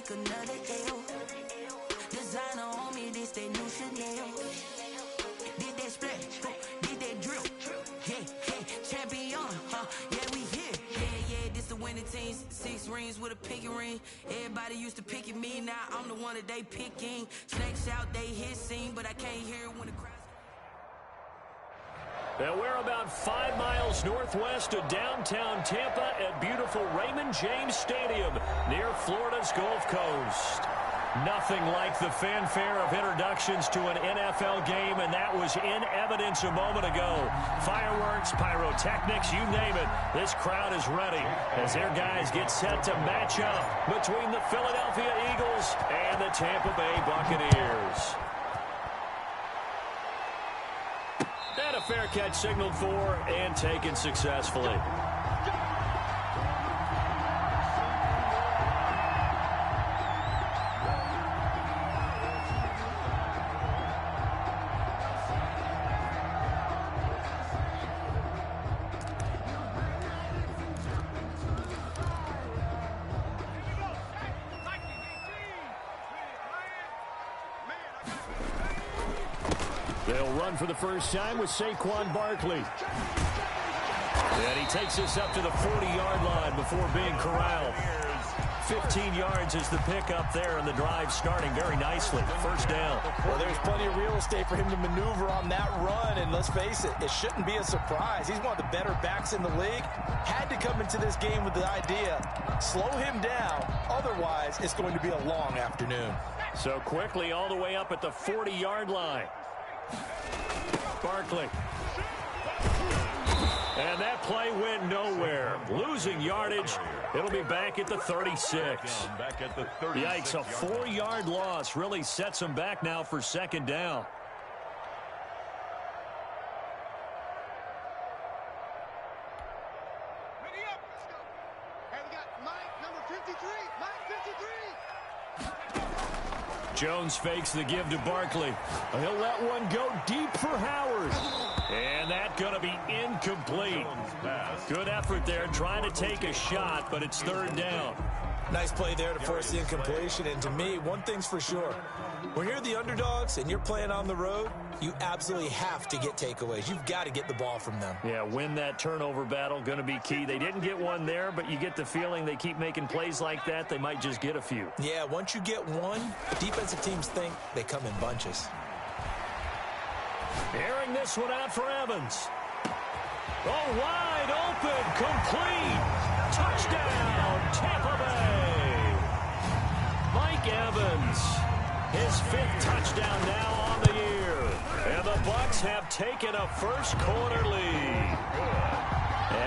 take another L. Designer on me, this that new Chanel. Did that splash, did that drill. Yeah, champion, yeah, we here. Yeah, this the winning team. 6 rings with a pinky ring. Everybody used to pick at me, now I'm the one that they picking. Snakes out, they hit scene, but I can't hear it when the crowd. Now we're about 5 miles northwest of downtown Tampa at beautiful Raymond James Stadium near Florida's Gulf Coast. Nothing like the fanfare of introductions to an NFL game, and that was in evidence a moment ago. Fireworks, pyrotechnics, you name it. This crowd is ready as their guys get set to match up between the Philadelphia Eagles and the Tampa Bay Buccaneers. And a fair catch signaled for and taken successfully. They'll run for the first time with Saquon Barkley. And he takes us up to the 40-yard line before being corralled. 15 yards is the pickup there, and the drive starting very nicely. First down. Well, there's plenty of real estate for him to maneuver on that run, and let's face it, it shouldn't be a surprise. He's one of the better backs in the league. Had to come into this game with the idea, slow him down, otherwise it's going to be a long afternoon. So quickly all the way up at the 40-yard line. Barkley. And that play went nowhere. Losing yardage. It'll be back at the 36. Yikes, a 4-yard loss really sets him back now for second down. Jones fakes the give to Barkley. He'll let one go deep for Howard. And that's going to be incomplete. Good effort there trying to take a shot, but it's third down. Nice play there to force the incompletion. And to me, one thing's for sure. When you're the underdogs and you're playing on the road, you absolutely have to get takeaways. You've got to get the ball from them. Yeah, win that turnover battle, going to be key. They didn't get one there, but you get the feeling they keep making plays like that, they might just get a few. Yeah, once you get one, defensive teams think they come in bunches. Airing this one out for Evans. Oh, wide open, complete. Touchdown, Tampa Bay. Mike Evans, his 5th touchdown now on the year. And the Bucs have taken a first-quarter lead.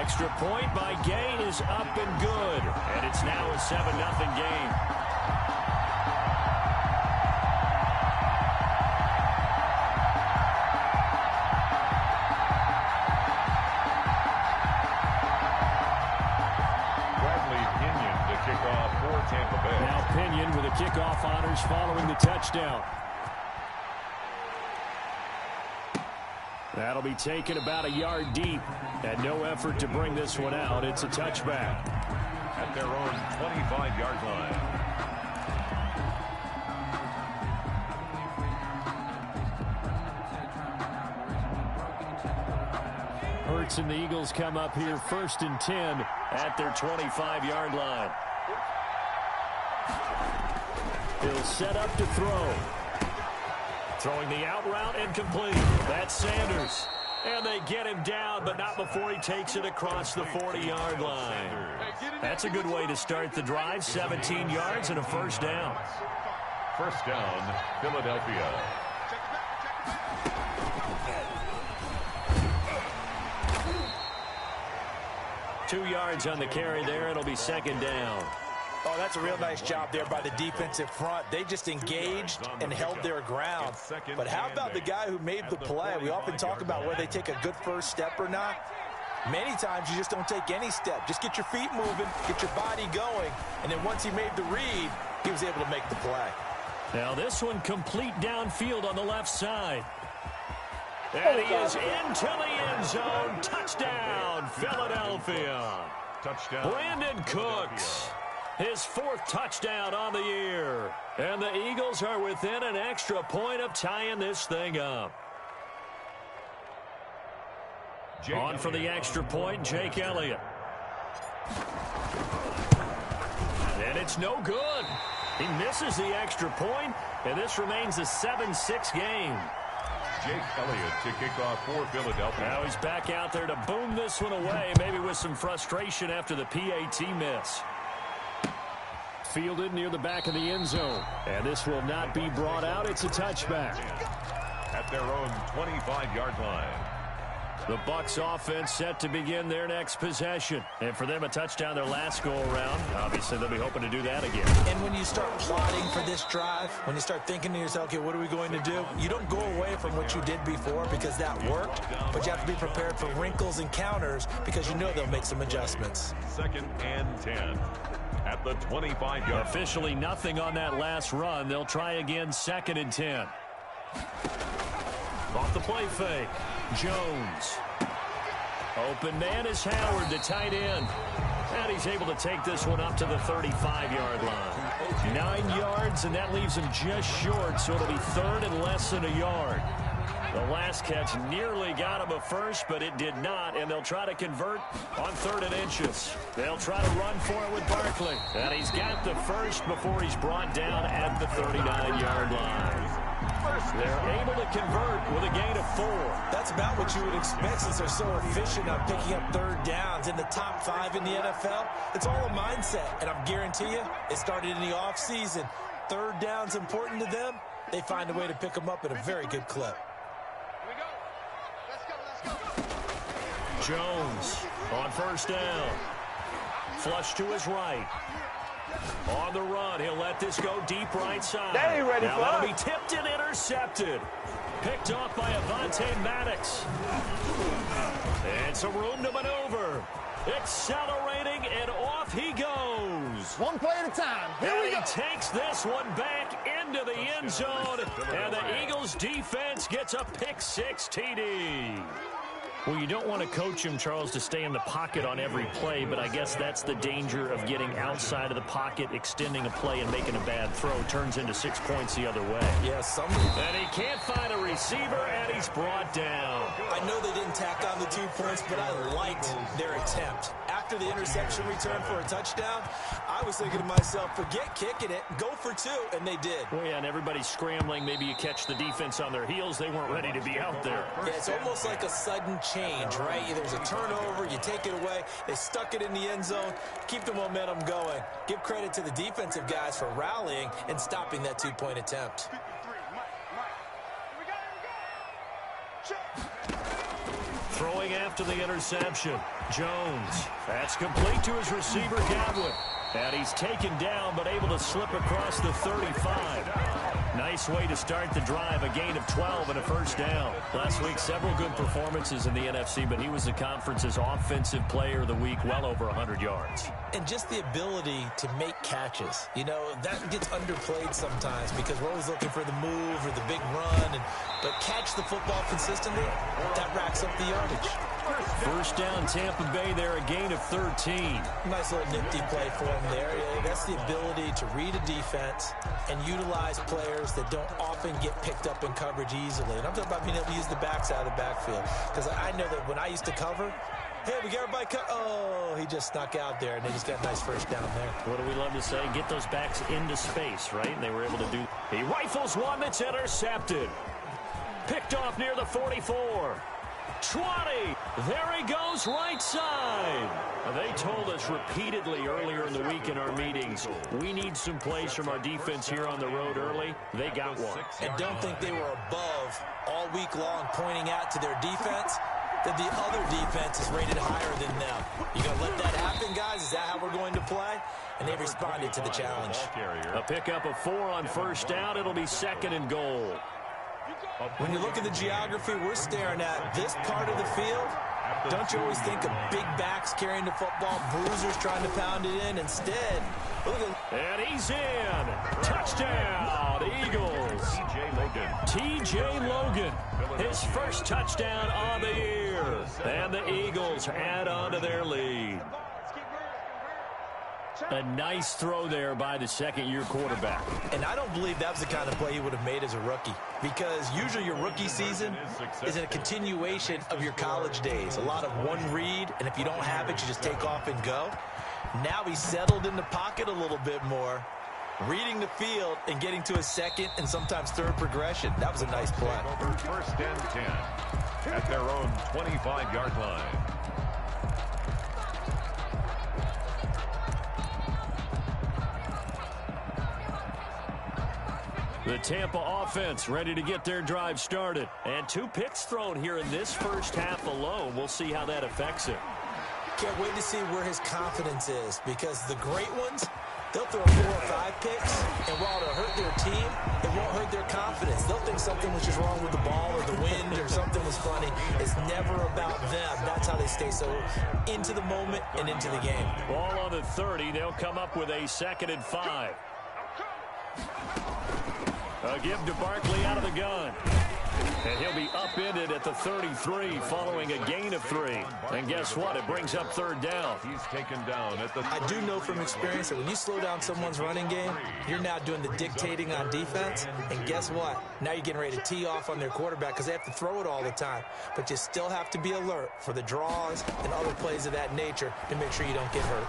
Extra point by Gay is up and good. And it's now a 7-0 game. Now Pinion with a kickoff honors following the touchdown. That'll be taken about a yard deep, and no effort to bring this one out. It's a touchback. At their own 25-yard line. Hurts and the Eagles come up here 1st and 10 at their 25-yard line. He'll set up to throw. Throwing the out route and complete. That's Sanders. And they get him down, but not before he takes it across the 40-yard line. That's a good way to start the drive. 17 yards and a first down. First down, Philadelphia. Two yards on the carry there. It'll be second down. Oh, that's a real nice job there by the defensive front. They just engaged and held their ground. But how about the guy who made the play? We often talk about whether they take a good first step or not. Many times you just don't take any step. Just get your feet moving, get your body going, and then once he made the read, he was able to make the play. Now this one complete downfield on the left side. And he is into the end zone. Touchdown, Philadelphia. Touchdown. Brandon Cooks. His 4th touchdown on the year. And the Eagles are within an extra point of tying this thing up. On for the extra point, Jake Elliott. And it's no good. He misses the extra point, and this remains a 7-6 game. Jake Elliott to kick off for Philadelphia. Now he's back out there to boom this one away, maybe with some frustration after the PAT miss. Fielded near the back of the end zone. And this will not be brought out. It's a touchback. At their own 25-yard line. The Bucs offense set to begin their next possession. And for them, a touchdown their last go-around. Obviously, they'll be hoping to do that again. And when you start plotting for this drive, when you start thinking to yourself, okay, what are we going to do? You don't go away from what you did before because that worked, but you have to be prepared for wrinkles and counters because you know they'll make some adjustments. 2nd and 10 at the 25-yard. Officially nothing on that last run. They'll try again, 2nd and 10. Off the play fake. Jones. Open man is Howard, the tight end. And he's able to take this one up to the 35-yard line. 9 yards, and that leaves him just short, so it'll be 3rd and less than a yard. The last catch nearly got him a first, but it did not, and they'll try to convert on 3rd and inches. They'll try to run for it with Barkley. And he's got the first before he's brought down at the 39-yard line. They're able to convert with a gain of 4. That's about what you would expect since they're so efficient on picking up 3rd downs in the top 5 in the NFL. It's all a mindset, and I guarantee you it started in the offseason. 3rd down's important to them. They find a way to pick them up at a very good clip. Jones on 1st down. Flush to his right. On the run, he'll let this go deep right side. They ain't ready now for that'll us. be tipped and intercepted. Picked off by Avonte Maddox. And some room to maneuver. Accelerating, and off he goes. One play at a time. Here we go. He takes this one back into the end zone, and the Eagles defense gets a pick-6 TD. Well, you don't want to coach him, Charles, to stay in the pocket on every play, but I guess that's the danger of getting outside of the pocket, extending a play, and making a bad throw. Turns into 6 points the other way. Yes, and he can't find a receiver, and he's brought down. I know they didn't tack on the 2 points, but I liked their attempt. After the interception return for a touchdown, I was thinking to myself, forget kicking it, go for 2, and they did. Well, yeah, and everybody's scrambling. Maybe you catch the defense on their heels. They weren't ready to be out there. Yeah, it's almost like a sudden change, right? There's a turnover, you take it away, they stuck it in the end zone, keep the momentum going. Give credit to the defensive guys for rallying and stopping that 2-point attempt. Throwing after the interception. Jones. That's complete to his receiver, Godwin. And he's taken down, but able to slip across the 35. Nice way to start the drive. A gain of 12 and a 1st down. Last week, several good performances in the NFC, but he was the conference's offensive player of the week, well over 100 yards. And just the ability to make catches. You know, that gets underplayed sometimes because we're always looking for the move or the big run. But catch the football consistently, that racks up the yardage. 1st down, Tampa Bay there, a gain of 13. Nice little nifty play for him there. That's the ability to read a defense and utilize players that don't often get picked up in coverage easily. And I'm talking about being able to use the backs out of the backfield. Because I know that when I used to cover, hey, we got everybody cut. Oh, he just snuck out there, and they just got a nice 1st down there. What do we love to say? Get those backs into space, right? And they were able to do. He rifles one that's intercepted. Picked off near the 44. 20. There he goes, right side. They told us repeatedly earlier in the week in our meetings, we need some plays from our defense here on the road early. They got one. And don't think they were above all week long pointing out to their defense that the other defense is rated higher than them. You going to let that happen, guys? Is that how we're going to play? And they responded to the challenge. A pickup of 4 on 1st down. It'll be 2nd and goal. When you look at the geography we're staring at, this part of the field, don't you always think of big backs carrying the football, bruisers trying to pound it in? Instead, look at... And he's in. Touchdown, Eagles. T.J. Logan, his 1st touchdown on the year. And the Eagles add on to their lead. A nice throw there by the second-year quarterback. And I don't believe that was the kind of play he would have made as a rookie, because usually your rookie season is a continuation of your college days. A lot of one read, and if you don't have it, you just take off and go. Now he's settled in the pocket a little bit more, reading the field and getting to a second and sometimes third progression. That was a nice play. First and 10 at their own 25-yard line. The Tampa offense ready to get their drive started. And 2 picks thrown here in this first half alone. We'll see how that affects him. Can't wait to see where his confidence is, because the great ones, they'll throw 4 or 5 picks, and while it'll hurt their team, it won't hurt their confidence. They'll think something was just wrong with the ball or the wind or something was funny. It's never about them. That's how they stay so into the moment and into the game. Ball on the 30. They'll come up with a 2nd and 5. A give to Barkley out of the gun. And he'll be upended at the 33 following a gain of 3. And guess what? It brings up 3rd down. He's taken down at the I do know from experience that when you slow down someone's running game, you're now doing the dictating on defense. And guess what? Now you're getting ready to tee off on their quarterback because they have to throw it all the time. But you still have to be alert for the draws and other plays of that nature to make sure you don't get hurt.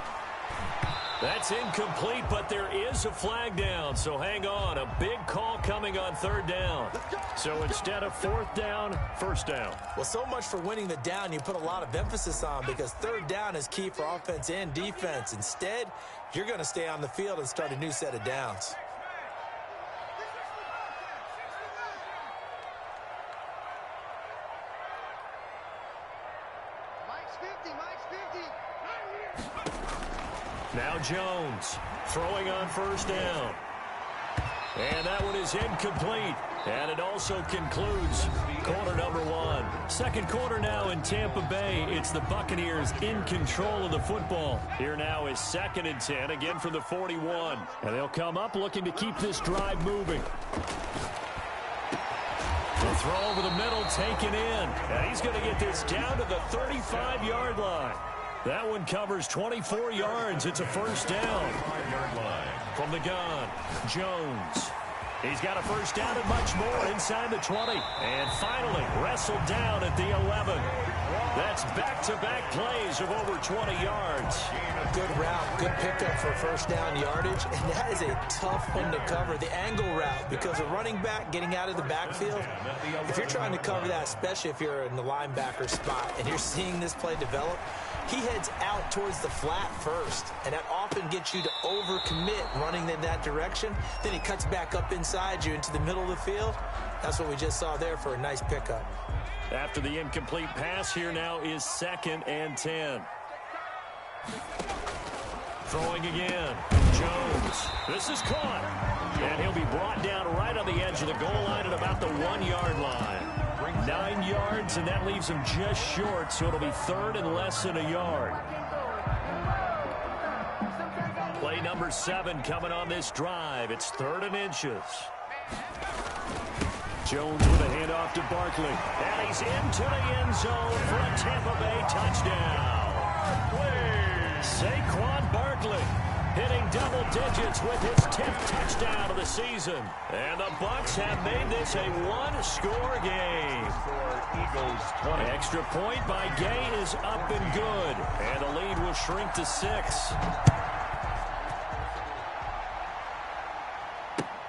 That's incomplete, but there is a flag down, so hang on. A big call coming on 3rd down. So instead of 4th down, 1st down. Well, so much for winning the down you put a lot of emphasis on, because 3rd down is key for offense and defense. Instead, you're going to stay on the field and start a new set of downs. Now Jones throwing on 1st down. And that one is incomplete. And it also concludes quarter number 1. Second quarter now in Tampa Bay. It's the Buccaneers in control of the football. Here now is 2nd and 10, again from the 41. And they'll come up looking to keep this drive moving. The throw over the middle taken in. And he's going to get this down to the 35-yard line. That one covers 24 yards. It's a 1st down. From the gun, Jones. He's got a 1st down and much more inside the 20. And finally wrestled down at the 11. That's back-to-back plays of over 20 yards. Good route, good pickup for 1st down yardage. And that is a tough one to cover, the angle route, because a running back getting out of the backfield, if you're trying to cover that, especially if you're in the linebacker spot and you're seeing this play develop, he heads out towards the flat first, and that often gets you to overcommit running in that direction. Then he cuts back up inside you into the middle of the field. That's what we just saw there for a nice pickup. After the incomplete pass, here now is 2nd and 10. Throwing again. Jones. This is caught. And he'll be brought down right on the edge of the goal line at about the 1-yard line. 9 yards, and that leaves him just short, so it'll be 3rd and less than a yard. Play number 7 coming on this drive. It's 3rd and inches. Jones with a handoff to Barkley. And he's into the end zone for a Tampa Bay touchdown. Saquon Barkley hitting double digits with his 10th touchdown of the season. And the Bucs have made this a 1-score game. Extra point by Gay is up and good. And the lead will shrink to 6.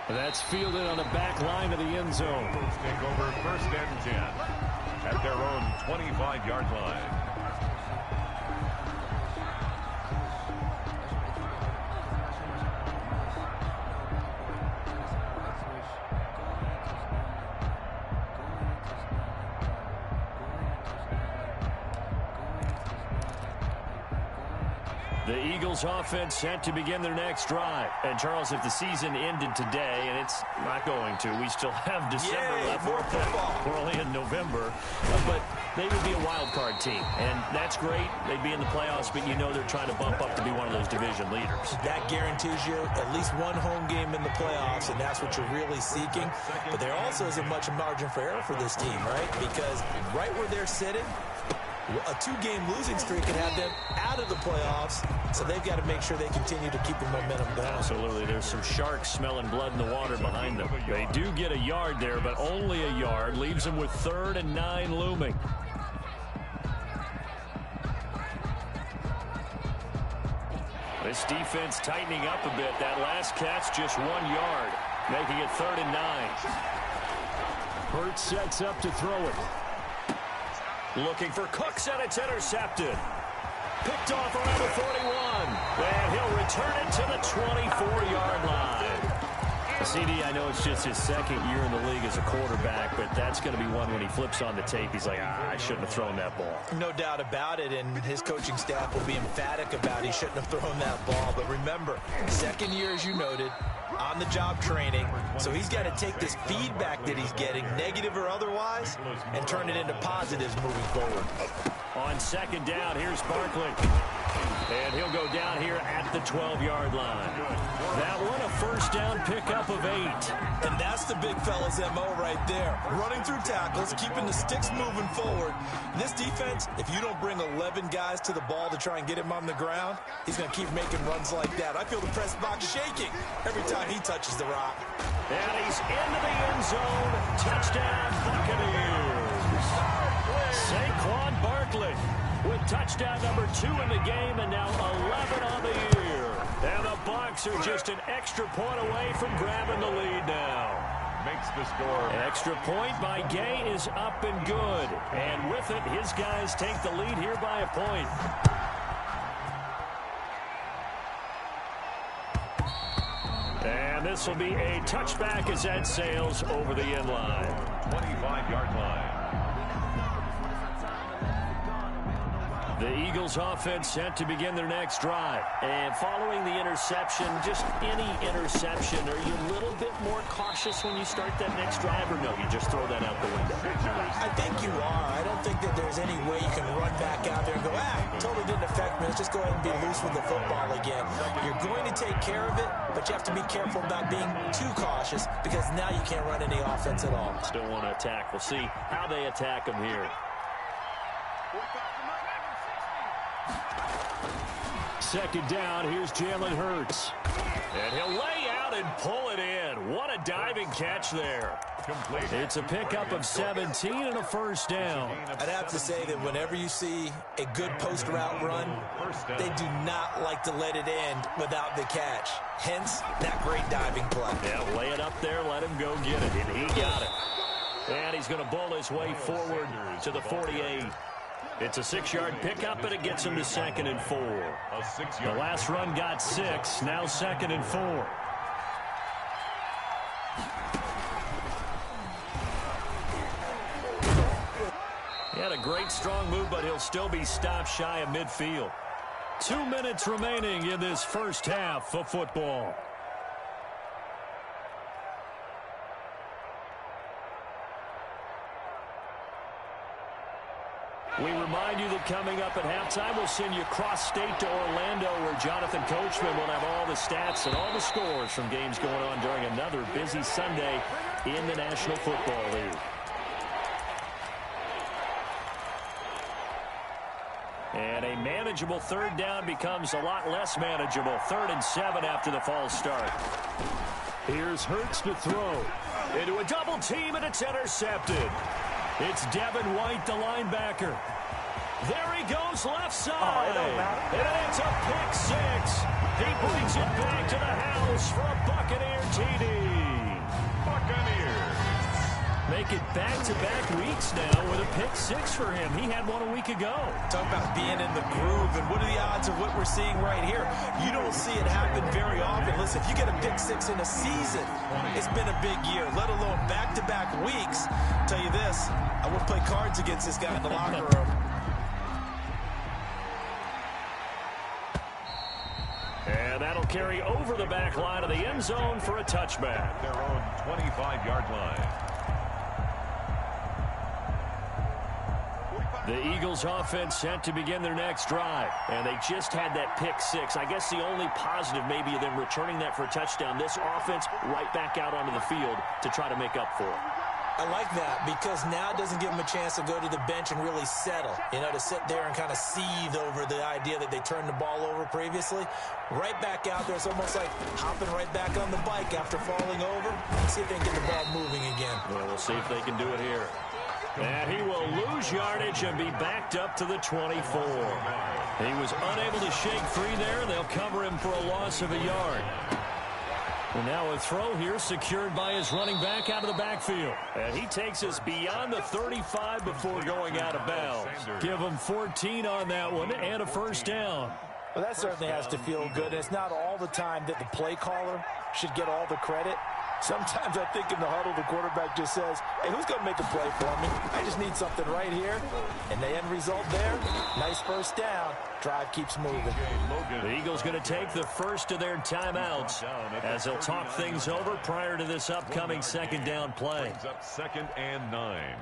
That's fielded on the back line of the end zone. Take over 1st and 10 at their own 25-yard line. The Eagles offense set to begin their next drive. And Charles, if the season ended today, and it's not going to, we still have December left. More football. We're only in November. But they would be a wild card team. And that's great. They'd be in the playoffs, but you know they're trying to bump up to be one of those division leaders. That guarantees you at least one home game in the playoffs, and that's what you're really seeking. But there also isn't much margin for error for this team, right? Because right where they're sitting, A 2-game losing streak can have them out of the playoffs, so they've got to make sure they continue to keep the momentum going. Absolutely. There's some sharks smelling blood in the water behind them. They do get a yard there, but only a yard. Leaves them with 3rd and 9 looming. This defense tightening up a bit. That last catch, just 1 yard, making it 3rd and 9. Hurts sets up to throw it. Looking for Cooks, and it's intercepted. Picked off around the 41. And he'll return it to the 24-yard line. CD, I know it's just his 2nd year in the league as a quarterback, but that's going to be one when he flips on the tape. He's like, I shouldn't have thrown that ball. No doubt about it, and his coaching staff will be emphatic about he shouldn't have thrown that ball. But remember, 2nd year, as you noted, on-the-job training, so he's got to take this feedback that he's getting, negative or otherwise, and turn it into positives moving forward. On 2nd down, here's Barkley. And he'll go down here at the 12-yard line. That one, a 1st down pickup of 8. And that's the big fella's MO right there. Running through tackles, keeping the sticks moving forward. This defense, if you don't bring 11 guys to the ball to try and get him on the ground, he's going to keep making runs like that. I feel the press box shaking every time he touches the rock. And he's into the end zone. Touchdown, Buccaneers. Saquon Barkley with touchdown number 2 in the game, and now 11 on the year. And the Bucs are just an extra point away from grabbing the lead now. Makes the score. An extra point by Gay is up and good. And with it, his guys take the lead here by a point. And this will be a touchback as that sails over the end line. 25-yard line. The Eagles offense set to begin their next drive. And following the interception, just any interception, are you a little bit more cautious when you start that next drive, or no, you just throw that out the window? I think you are. I don't think that there's any way you can run back out there and go, totally didn't affect me. Let's just go ahead and be loose with the football again. You're going to take care of it, but you have to be careful about being too cautious because now you can't run any offense at all. Still want to attack. We'll see how they attack them here. 2nd down, here's Jalen Hurts. And he'll lay out and pull it in. What a diving catch there. Complete. It's a pickup of 17 and a 1st down. I'd have to say that whenever you see a good post route run, they do not like to let it end without the catch. Hence, that great diving play. Yeah, lay it up there, let him go get it, and he got it. And he's going to bull his way forward to the 48. It's a 6-yard pickup, and it gets him to 2nd and 4. The last run got 6, now 2nd and 4. He had a great strong move, but he'll still be stopped shy of midfield. 2 minutes remaining in this first half of football. We remind you that coming up at halftime, we'll send you cross-state to Orlando, where Jonathan Coachman will have all the stats and all the scores from games going on during another busy Sunday in the National Football League. And a manageable 3rd down becomes a lot less manageable. 3rd and 7 after the false start. Here's Hurts to throw. Into a double team, and it's intercepted. It's Devin White, the linebacker. There he goes, left side. And it's a pick 6. He brings it back to the house for a Buccaneer TD. Buccaneers make it back-to-back weeks now with a pick 6 for him. He had one a week ago. Talk about being in the groove, and what are the odds of what we're seeing right here? You don't see it happen very often. Listen, if you get a pick 6 in a season, it's been a big year, let alone back-to-back weeks. I'll tell you this, I wouldn't play cards against this guy in the locker room. And that'll carry over the back line of the end zone for a touchback. Their own 25-yard line. The Eagles offense set to begin their next drive. And they just had that pick 6. I guess the only positive maybe of them returning that for a touchdown. This offense right back out onto the field to try to make up for it. I like that because now it doesn't give them a chance to go to the bench and really settle, to sit there and kind of seethe over the idea that they turned the ball over previously. Right back out there, it's almost like hopping right back on the bike after falling over. See if they can get the ball moving again. Well, we'll see if they can do it here. And he will lose yardage and be backed up to the 24. He was unable to shake free there, and they'll cover him for a loss of a yard. And now a throw here secured by his running back out of the backfield. And he takes us beyond the 35 before going out of bounds. Give him 14 on that one and a first down. Well, that certainly has to feel good. It's not all the time that the play caller should get all the credit. Sometimes I think in the huddle, the quarterback just says, hey, who's going to make a play for me? I just need something right here. And the end result there, nice first down. Drive keeps moving. The Eagles going to take the first of their timeouts as they'll talk things over prior to this upcoming second down play. Up 2nd and 9.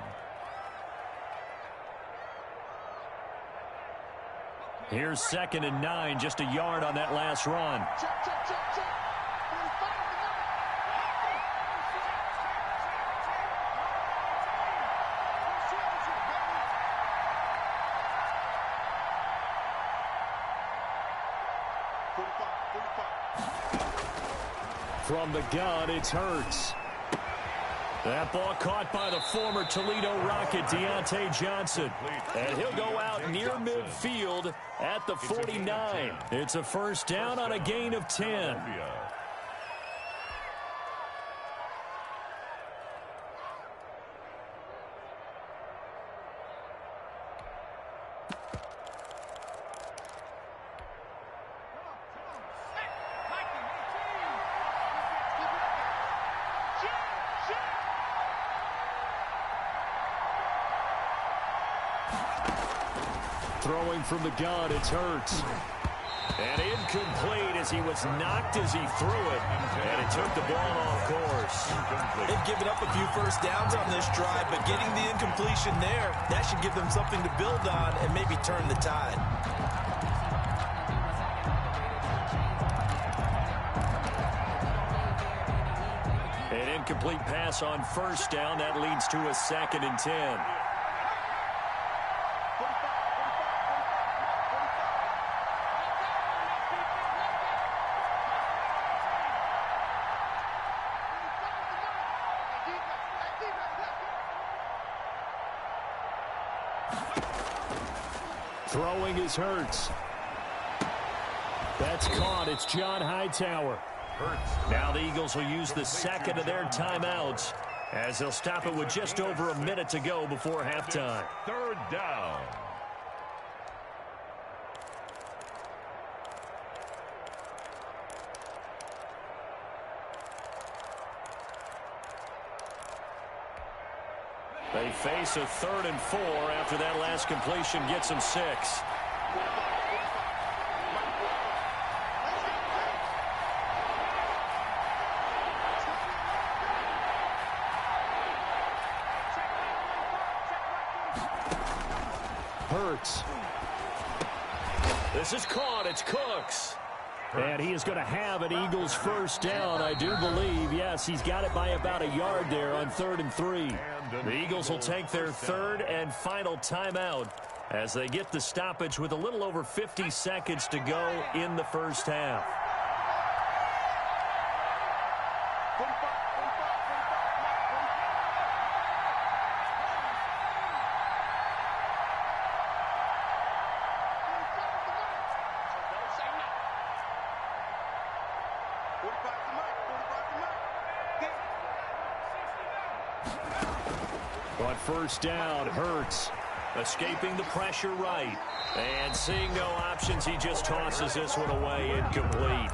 Here's 2nd and 9, just a yard on that last run. From the gun, it's Hurts. That ball caught by the former Toledo Rocket, Deontay Johnson. And he'll go out near midfield at the 49. It's a first down on a gain of 10. Throwing from the gun, it's Hurts. And incomplete as he was knocked as he threw it. And it took the ball off course. They've given up a few first downs on this drive, but getting the incompletion there, that should give them something to build on and maybe turn the tide. An incomplete pass on first down. That leads to a 2nd and 10. Throwing is Hurts. That's caught. It's John Hightower. Now the Eagles will use the second of their timeouts as they'll stop it with just over a minute to go before halftime. 3rd down. They face a 3rd and 4 after that last completion gets them 6. Hurts. This is caught. It's Cooks. And he is going to have an Eagles first down, I do believe. Yes, he's got it by about a yard there on 3rd and 3. The Eagles will take their 3rd and final timeout as they get the stoppage with a little over 50 seconds to go in the first half. On first down, Hurts escaping the pressure right. And seeing no options, he just tosses this one away, incomplete.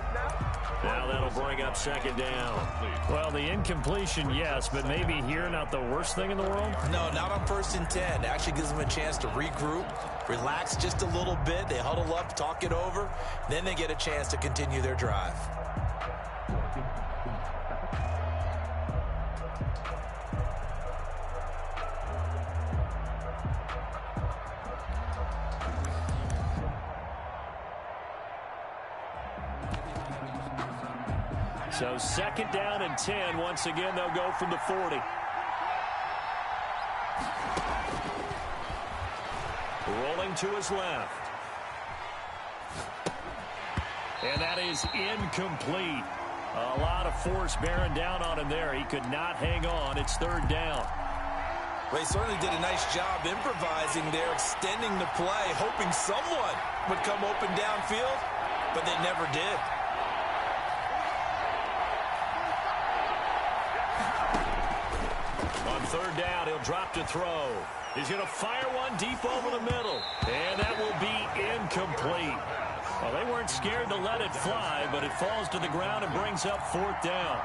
Now that'll bring up 2nd down. Well, the incompletion, yes, but maybe here not the worst thing in the world? No, not on 1st and 10. It actually gives them a chance to regroup, relax just a little bit. They huddle up, talk it over. Then they get a chance to continue their drive. So 2nd down and 10. Once again, they'll go from the 40. Rolling to his left. And that is incomplete. A lot of force bearing down on him there. He could not hang on. It's third down. Well, he certainly did a nice job improvising there, extending the play, hoping someone would come open downfield, but they never did. On third down, he'll drop to throw. He's going to fire one deep over the middle. And that will be incomplete. Well, they weren't scared to let it fly, but it falls to the ground and brings up fourth down.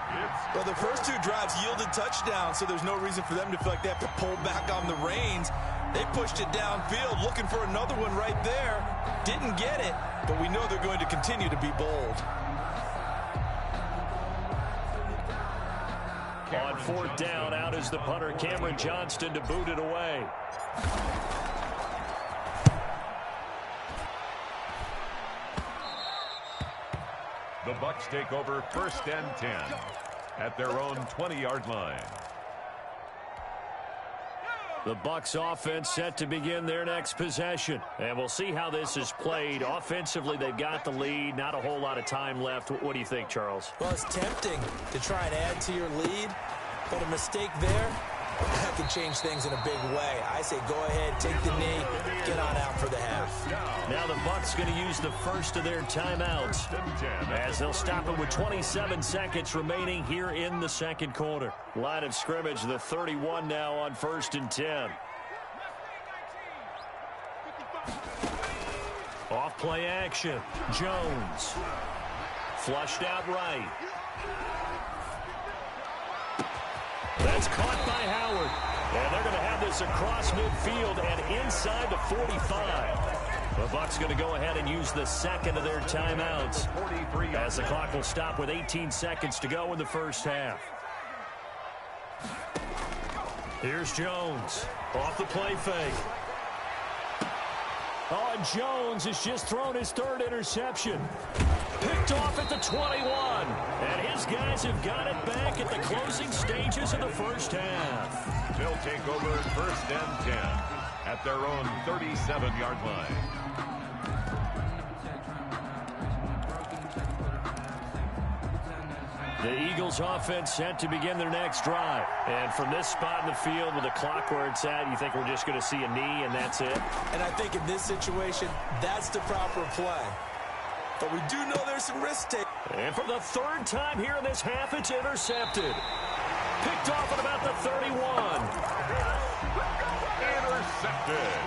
Well, the first two drives yielded touchdowns, so there's no reason for them to feel like they have to pull back on the reins. They pushed it downfield, looking for another one right there. Didn't get it, but we know they're going to continue to be bold. On fourth down, out is the punter, Cameron Johnston, to boot it away. The Bucs take over first and 10 at their own 20-yard line. The Bucs offense set to begin their next possession. And we'll see how this is played. Offensively, they've got the lead. Not a whole lot of time left. What do you think, Charles? Well, it's tempting to try and add to your lead, but a mistake there, that could change things in a big way. I say go ahead, take the knee, get on out for the half. Now the Bucs going to use the first of their timeouts as they'll stop it with 27 seconds remaining here in the second quarter. Line of scrimmage, the 31 now on first and 10. Off play action. Jones. Flushed out right. That's caught by Howard. And they're going to have this across midfield and inside the 45. The Bucs going to go ahead and use the second of their timeouts as the clock will stop with 18 seconds to go in the first half. Here's Jones. Off the play fake. Oh, and Jones has just thrown his third interception. Picked off at the 21. And his guys have got it back at the closing stages of the first half. They'll take over first and 10 at their own 37-yard line. The Eagles offense set to begin their next drive. And from this spot in the field with the clock where it's at, you think we're just going to see a knee and that's it? And I think in this situation, that's the proper play. But we do know there's some risk taken. And for the third time here in this half, it's intercepted. Picked off at about the 31. Intercepted.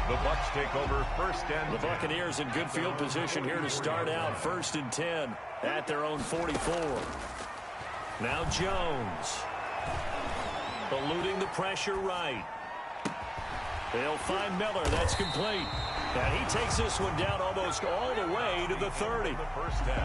The Bucs take over first and 10. The Buccaneers in good field position here to start out first and 10 at their own 44. Now Jones. Eluding the pressure right. They'll find Miller. That's complete. And he takes this one down almost all the way to the 30.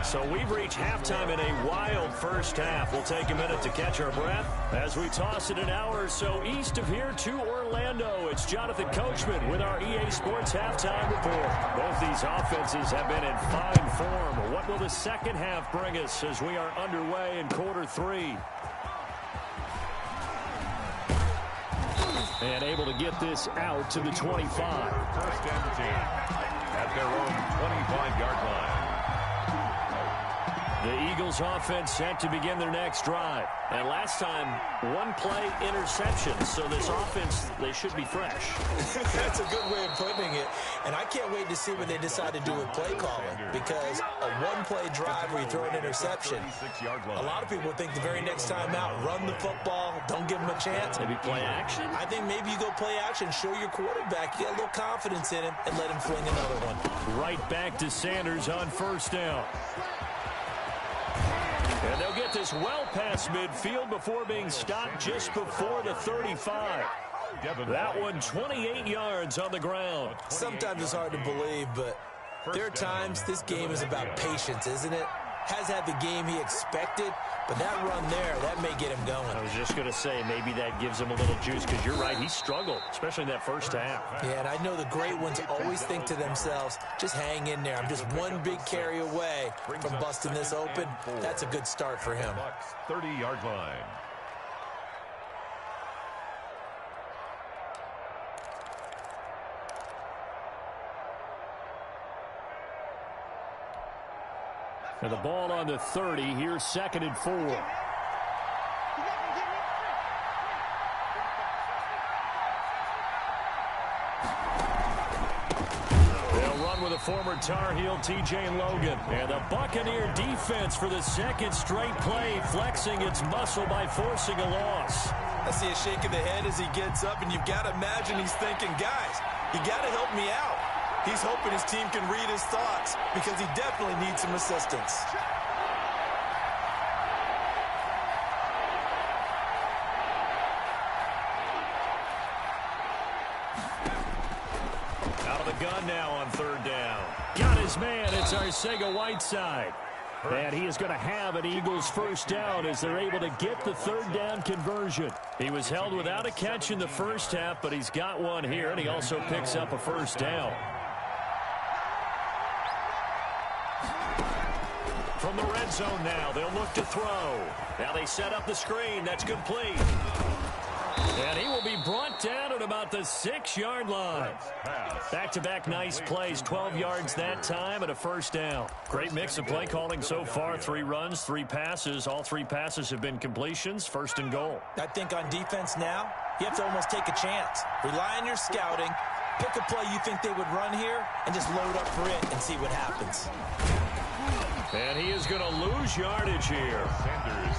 So we've reached halftime in a wild first half. We'll take a minute to catch our breath as we toss it an hour or so east of here to Orlando. It's Jonathan Coachman with our EA Sports Halftime Report. Both these offenses have been in fine form. What will the second half bring us as we are underway in quarter three? And able to get this out to the 25. First and 10 at their own 25-yard line. The Eagles offense set to begin their next drive. And last time, one play interception. So this offense, they should be fresh. That's a good way of putting it. And I can't wait to see what they decide to do with play calling. Because a one-play drive where you throw an interception, a lot of people think the very next time out, run the football, don't give them a chance. Maybe play action? I think maybe you go play action, show your quarterback, you get a little confidence in him, and let him fling another one. Right back to Sanders on first down. And they'll get this well past midfield before being stopped just before the 35. That one 28 yards on the ground. Sometimes it's hard to believe, but there are times this game is about patience, isn't it? Has had the game he expected, but that run there, that may get him going. I was just going to say, maybe that gives him a little juice, because you're right, he struggled, especially in that first half. Yeah, and I know the great ones always think to themselves, just hang in there. I'm just one big carry away from busting this open. That's a good start for him. 30-yard line. And the ball on the 30. Here's 2nd and 4. With a former Tar Heel, T.J. Logan. And the Buccaneer defense for the 2nd straight play, flexing its muscle by forcing a loss. I see a shake of the head as he gets up, and you've got to imagine he's thinking, guys, you got to help me out. He's hoping his team can read his thoughts because he definitely needs some assistance. Gun now on 3rd down. Got his man. It's Arcega-Whiteside. And he is going to have an Eagles 1st down as they're able to get the 3rd down conversion. He was held without a catch in the 1st half, but he's got one here, and he also picks up a 1st down. From the red zone now, they'll look to throw. Now they set up the screen. That's complete. And he will be brought down at about the 6-yard line. Back-to-back nice plays, 12 yards that time and a 1st down. Great mix of play calling so far. 3 runs, 3 passes. All 3 passes have been completions. 1st and goal. I think on defense now, you have to almost take a chance. Rely on your scouting. Pick a play you think they would run here and just load up for it and see what happens. And he is going to lose yardage here.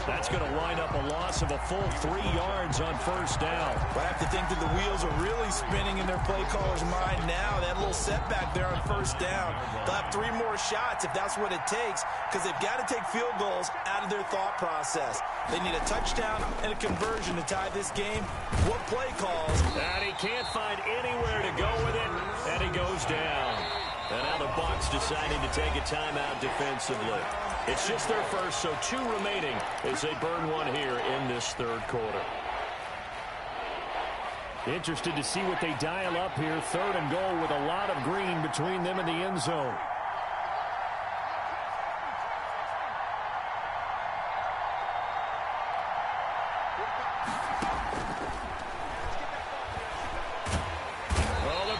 That's going to wind up a loss of a full 3 yards on 1st down. I have to think that the wheels are really spinning in their play caller's mind now. That little setback there on 1st down. They'll have 3 more shots if that's what it takes, because they've got to take field goals out of their thought process. They need a touchdown and a conversion to tie this game. What play calls? And he can't find anywhere to go with it, and he goes down. And now the Bucs deciding to take a timeout defensively. It's just their first, so 2 remaining as they burn one here in this 3rd quarter. Interested to see what they dial up here. 3rd and goal with a lot of green between them and the end zone.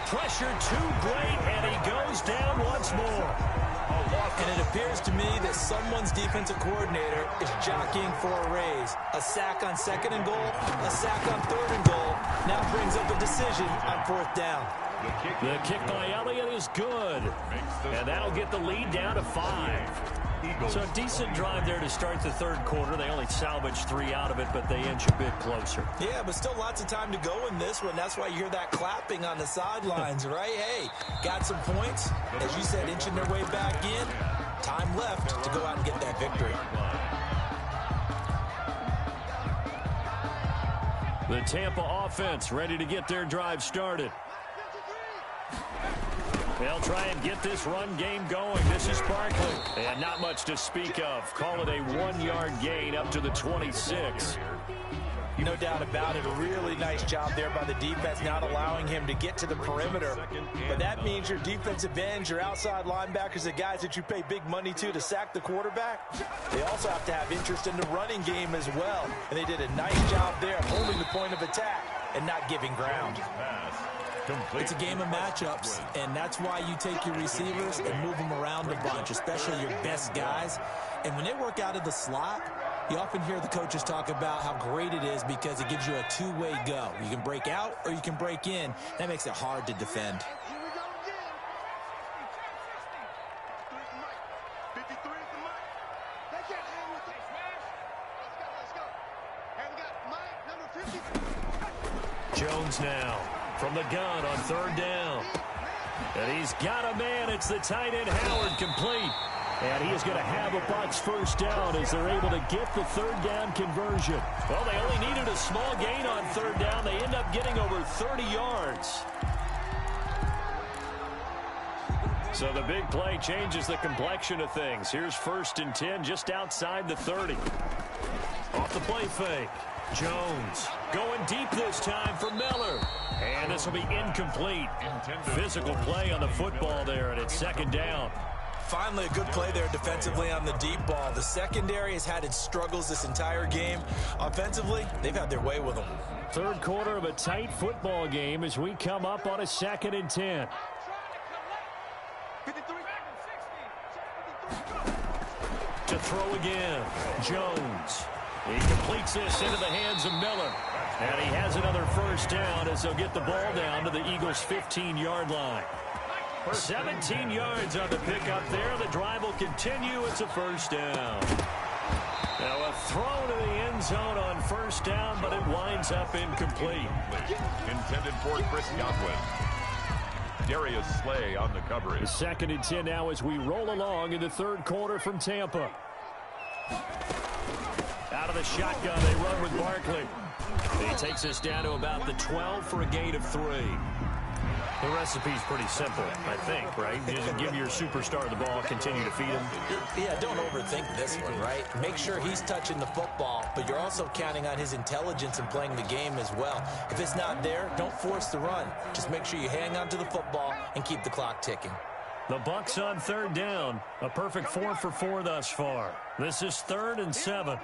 Pressure too great, and he goes down once more. And it appears to me that someone's defensive coordinator is jockeying for a raise. A sack on 2nd and goal, a sack on 3rd and goal. Now brings up a decision on 4th down. The kick by Elliott is good. And that'll get the lead down to 5. So a decent drive there to start the 3rd quarter. They only salvaged 3 out of it, but they inch a bit closer. Yeah, but still lots of time to go in this one. That's why you hear that clapping on the sidelines, right? Hey, got some points. As you said, inching their way back in. Time left to go out and get that victory. The Tampa offense ready to get their drive started. They'll try and get this run game going. This is Barkley. And not much to speak of. Call it a 1-yard gain up to the 26. No doubt about it. A really nice job there by the defense, not allowing him to get to the perimeter. But that means your defensive ends, your outside linebackers, the guys that you pay big money to sack the quarterback, they also have to have interest in the running game as well. And they did a nice job there holding the point of attack and not giving ground. It's a game of matchups, and that's why you take your receivers and move them around a bunch, especially your best guys. And when they work out of the slot, you often hear the coaches talk about how great it is because it gives you a 2-way go. You can break out or you can break in. That makes it hard to defend. Jones now from the gun on 3rd down. And he's got a man. It's the tight end Howard, complete. And he is going to have a Bucs 1st down as they're able to get the 3rd down conversion. Well, they only needed a small gain on 3rd down. They end up getting over 30 yards. So the big play changes the complexion of things. Here's 1st and 10 just outside the 30. Off the play fake. Jones going deep this time for Miller. And this will be incomplete. Physical play on the football there, and it's 2nd down. Finally, a good play there defensively on the deep ball. The secondary has had its struggles this entire game. Offensively, they've had their way with them. 3rd quarter of a tight football game as we come up on a 2nd and 10. To throw again. Jones. He completes this into the hands of Miller. And he has another first down as they'll get the ball down to the Eagles' 15-yard line. 17 yards on the pickup there. The drive will continue. It's a first down. Now a throw to the end zone on first down, but it winds up incomplete. Intended for Chris Godwin. Darius Slay on the coverage. 2nd and 10 now as we roll along in the third quarter from Tampa. Out of the shotgun, they run with Barkley. He takes us down to about the 12 for a gain of 3. The recipe's pretty simple, I think, right? You just give your superstar the ball, continue to feed him. Yeah, don't overthink this one, right? Make sure he's touching the football, but you're also counting on his intelligence in playing the game as well. If it's not there, don't force the run. Just make sure you hang on to the football and keep the clock ticking. The Bucs on 3rd down. A perfect 4 for 4 thus far. This is 3rd and 7.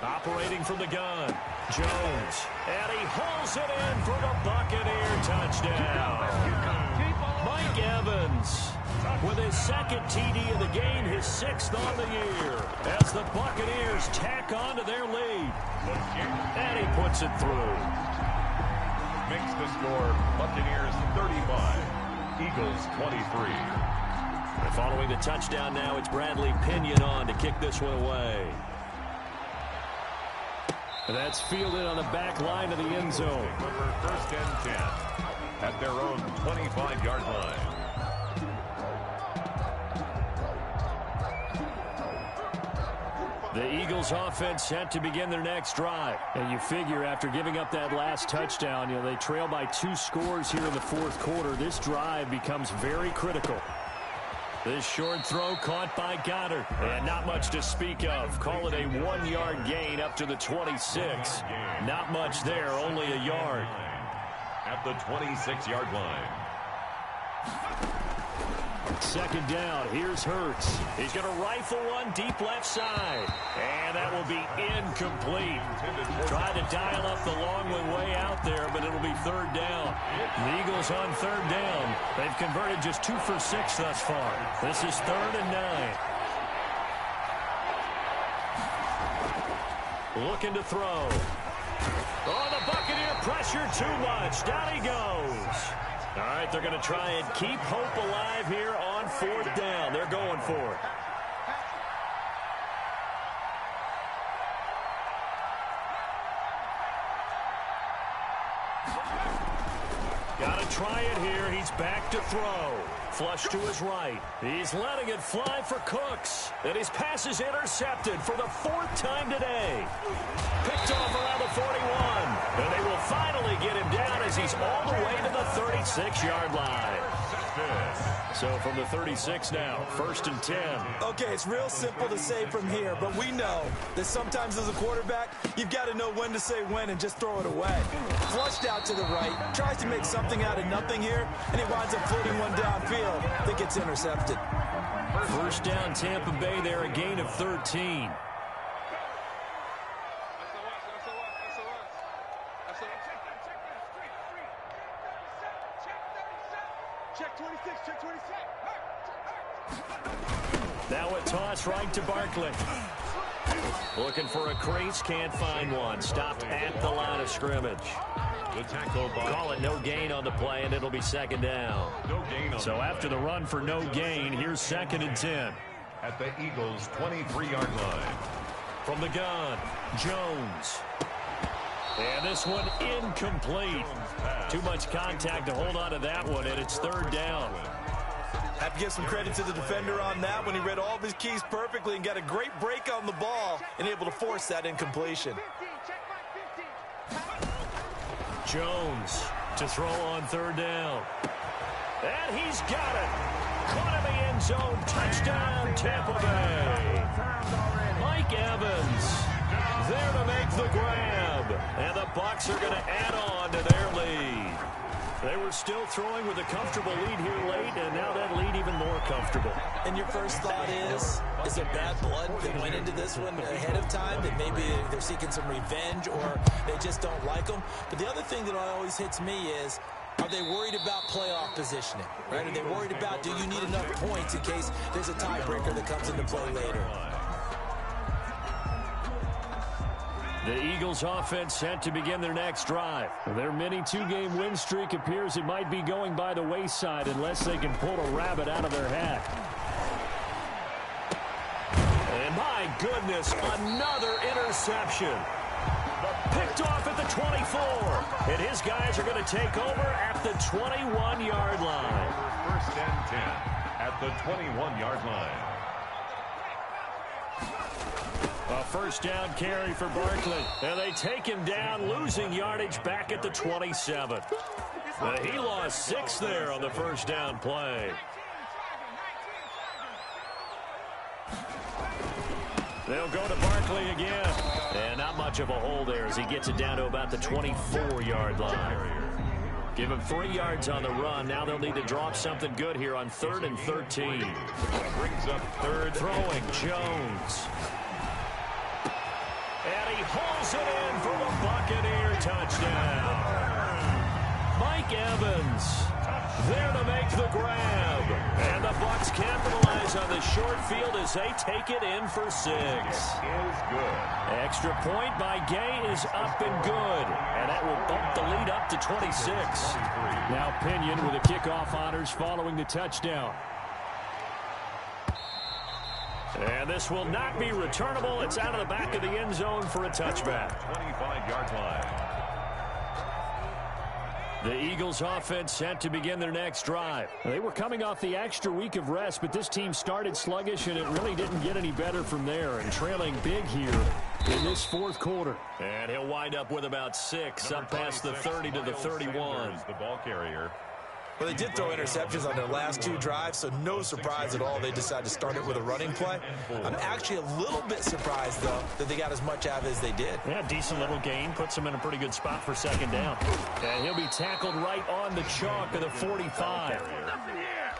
Operating from the gun, Jones. And he hauls it in for the Buccaneer touchdown. Mike Evans with his 2nd TD of the game, his 6th on the year, as the Buccaneers tack on to their lead. And he puts it through. Makes the score Buccaneers 35, Eagles 23. And following the touchdown now, it's Bradley Pinion on to kick this one away. And that's fielded on the back line of the end zone. Over 1st and 10 at their own 25-yard line. The Eagles offense set to begin their next drive. And you figure after giving up that last touchdown, they trail by 2 scores here in the 4th quarter. This drive becomes very critical. This short throw caught by Goddard. And not much to speak of. Call it a 1-yard gain up to the 26. Not much there, only a yard. At the 26-yard line. 2nd down, here's Hurts. He's going to rifle one deep left side. And that will be incomplete. Tried to dial up the long way out there, but it'll be 3rd down. The Eagles on 3rd down. They've converted just 2 for 6 thus far. This is 3rd and 9. Looking to throw. Oh, the Buccaneer pressure too much. Down he goes. All right, they're going to try and keep hope alive here on 4th down. They're going for it. Got to try it here. He's back to throw. Flush to his right. He's letting it fly for Cooks. And his pass is intercepted for the 4th time today. Picked off around the 41. And they will finally get him down as he's all the way to the 36-yard line. So from the 36 now, 1st and 10. Okay, it's real simple to say from here, but we know that sometimes as a quarterback, you've got to know when to say when and just throw it away. Flushed out to the right, tries to make something out of nothing here, and he winds up floating one downfield that gets intercepted. 1st down, Tampa Bay there, a gain of 13. Now a toss right to Barkley. Looking for a crease, can't find one. Stopped at the line of scrimmage. The tackle by Call it no gain on the play, and it'll be 2nd down. no gain on So after the run for no gain, here's 2nd and 10. at the Eagles' 23-yard line. From the gun, Jones. And this one incomplete. Too much contact to hold on to that one, and it's 3rd down. Have to give some credit to the defender on that when he read all of his keys perfectly and got a great break on the ball and able to force that incompletion. Jones to throw on 3rd down. And he's got it. Caught in the end zone. Touchdown, Tampa Bay. Mike Evans there to make the grab. And the Bucs are going to add on to their lead. They were still throwing with a comfortable lead here late, and now that lead even more comfortable. And your first thought is there bad blood that went into this one ahead of time, that maybe they're seeking some revenge or they just don't like them? But the other thing that always hits me is Are they worried about playoff positioning? Right? Are they worried about, do you need enough points in case there's a tiebreaker that comes into play later? The Eagles offense set to begin their next drive. Their mini two-game win streak appears it might be going by the wayside unless they can pull a rabbit out of their hat. And my goodness, another interception. Picked off at the 24. And his guys are going to take over at the 21-yard line. First and 10 at the 21-yard line. A first down carry for Barkley. And they take him down, losing yardage back at the 27. He lost 6 there on the first down play. They'll go to Barkley again. And not much of a hole there as he gets it down to about the 24-yard line. Give him 3 yards on the run. Now they'll need to drop something good here on 3rd and 13. Brings up third. Throwing Jones. And he hauls it in for the Buccaneer touchdown. Mike Evans there to make the grab. And the Bucs capitalize on the short field as they take it in for 6. Is good. Extra point by Gay is up and good. And that will bump the lead up to 26. Now Pinion with the kickoff honors following the touchdown. And this will not be returnable. It's out of the back of the end zone for a touchback. 25-yard line. The Eagles offense set to begin their next drive. They were coming off the extra week of rest, but this team started sluggish, and it really didn't get any better from there. And trailing big here in this fourth quarter. And he'll wind up with about 6 up past the 30 to the 31. The ball carrier. Well, they did throw interceptions on their last 2 drives, so no surprise at all they decided to start it with a running play. I'm actually a little bit surprised, though, that they got as much out of it as they did. Yeah, decent little gain. Puts them in a pretty good spot for second down. And he'll be tackled right on the chalk of the 45.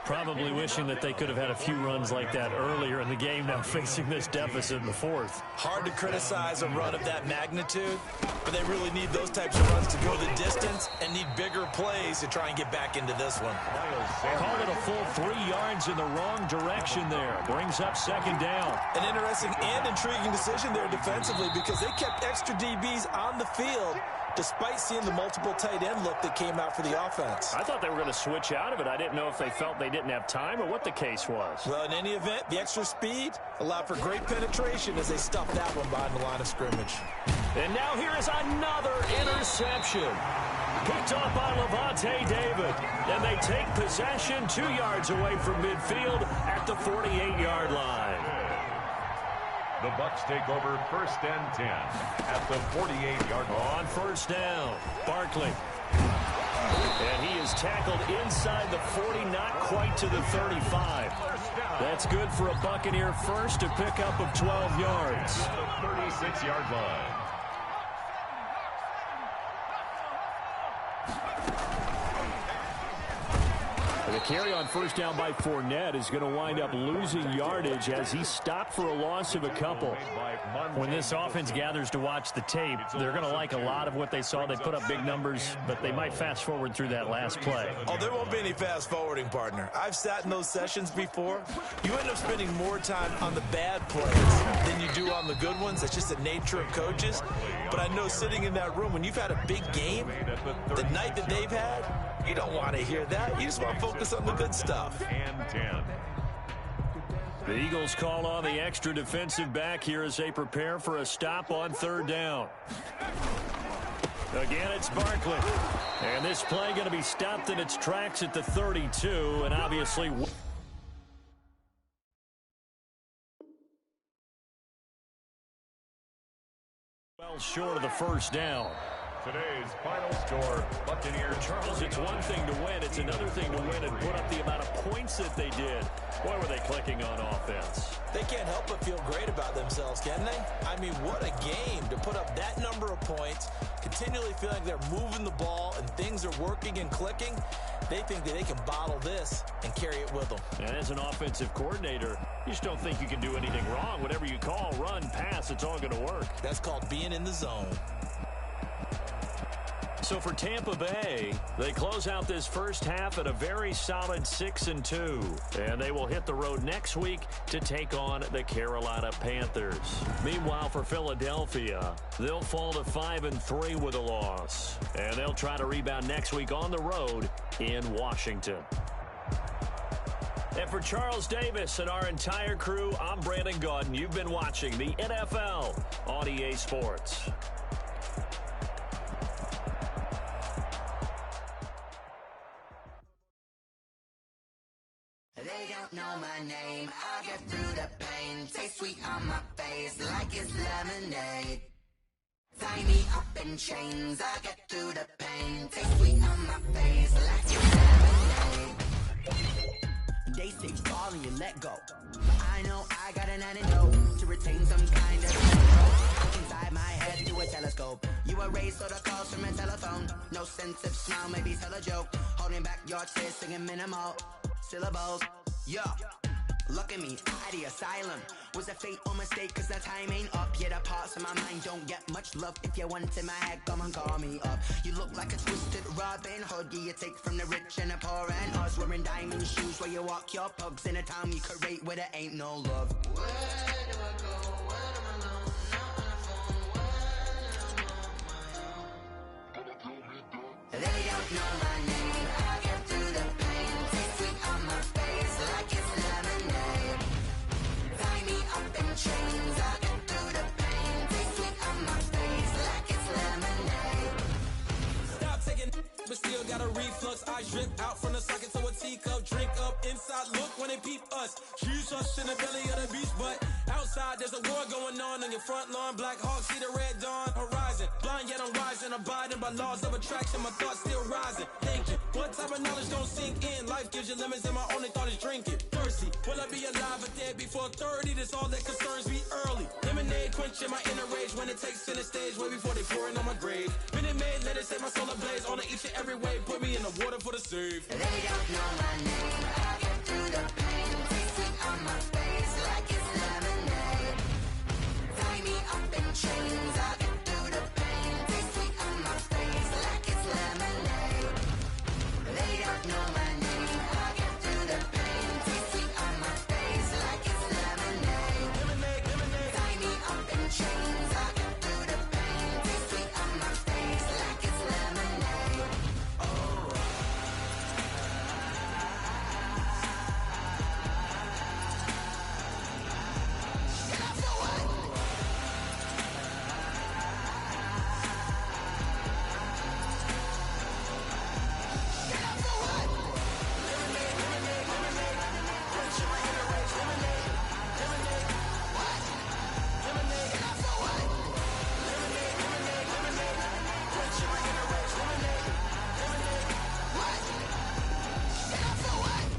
Probably wishing that they could have had a few runs like that earlier in the game, now facing this deficit in the 4th. Hard to criticize a run of that magnitude, but they really need those types of runs to go the distance and need bigger plays to try and get back into this one. Call it a full 3 yards in the wrong direction there. Brings up second down. An interesting and intriguing decision there defensively because they kept extra DBs on the field despite seeing the multiple tight end look that came out for the offense. I thought they were going to switch out of it. I didn't know if they felt they didn't have time or what the case was. Well, in any event, the extra speed allowed for great penetration as they stuffed that one behind the line of scrimmage. And now here is another interception. Picked off by Levante David. And they take possession 2 yards away from midfield at the 48-yard line. The Bucs take over first and 10 at the 48-yard line. On first down, Barkley. And he is tackled inside the 40, not quite to the 35. That's good for a Buccaneer first, a pickup of 12 yards. The 36-yard line. The carry on first down by Fournette is going to wind up losing yardage as he stopped for a loss of a couple. When this offense gathers to watch the tape, they're going to like a lot of what they saw. They put up big numbers, but they might fast forward through that last play. Oh, there won't be any fast forwarding, partner. I've sat in those sessions before. You end up spending more time on the bad plays than you do on the good ones. That's just the nature of coaches. But I know sitting in that room, when you've had a big game, the night that they've had, you don't want to hear that. You just want to focus on the good stuff. And 10. The Eagles call on the extra defensive back here as they prepare for a stop on third down. Again, it's Barkley. And this play going to be stopped in its tracks at the 32, and obviously well short of the first down. Today's final score, Buccaneers. Charles, it's one thing to win. It's another thing to win and put up the amount of points that they did. Boy, were they clicking on offense. They can't help but feel great about themselves, can they? I mean, what a game to put up that number of points, continually feeling like they're moving the ball and things are working and clicking. They think that they can bottle this and carry it with them. And as an offensive coordinator, you just don't think you can do anything wrong. Whatever you call, run, pass, it's all going to work. That's called being in the zone. So for Tampa Bay, they close out this first half at a very solid 6-2. And they will hit the road next week to take on the Carolina Panthers. Meanwhile, for Philadelphia, they'll fall to 5-3 with a loss. And they'll try to rebound next week on the road in Washington. And for Charles Davis and our entire crew, I'm Brandon Gaudin. You've been watching the NFL on EA Sports. They don't know my name. I get through the pain. Taste sweet on my face like it's lemonade. Tie me up in chains. I get through the pain. Taste sweet on my face like it's lemonade. They say fall and you let go, but I know I got an antidote to retain some kind of control. Inside my head through a telescope. You erase all the calls from a telephone. No sense of smile, maybe tell a joke. Holding back your tears, singing minimal syllables. Yeah, look at me, at the asylum. Was a fate or mistake, cause the time ain't up. Yeah, the parts of my mind don't get much love. If you want in my head, come and call me up. You look like a twisted Robin Hood. Yeah, you take from the rich and the poor and us. Wearing diamond shoes where you walk your pugs in a town you create where there ain't no love. Where do I go? When am I alone? Not on the phone. When I'm on my own. They don't know my name. I get through the pain. Taste sweet on my face like it's lemonade. Tie me up in chains. I get through the pain. Taste sweet on my face like it's lemonade. Stop taking, but still got a reflux. I drip out from the socket to a teacup. Drink up inside. Look when they peep us. Shoes us in the belly of the beach, but outside there's a war going on your front lawn. Black Hawk see the red dawn horizon. Blind yet I'm rising, abiding by laws of attraction. My thoughts still rising. Thinking, what type of knowledge don't sink in? Life gives you lemons, and my only thought is drinking. Thirsty, will I be alive or dead before 30? That's all that concerns me early. Lemonade quenching my inner rage when it takes center stage, way before they pour it on my grave. Minute Maid, let it set my soul ablaze on each and every way. Put me in the water for the save. They don't know my name. I get through the pain. Taste sweet on my face like it's lemonade. Tie me up in chains. I get through the pain. Taste sweet on my face like it's lemonade. They don't know my name. I get through the pain. Taste sweet on my face like it's lemonade. Tie me up in chains. I get through the pain. Taste sweet on my face like it's lemonade. Oh.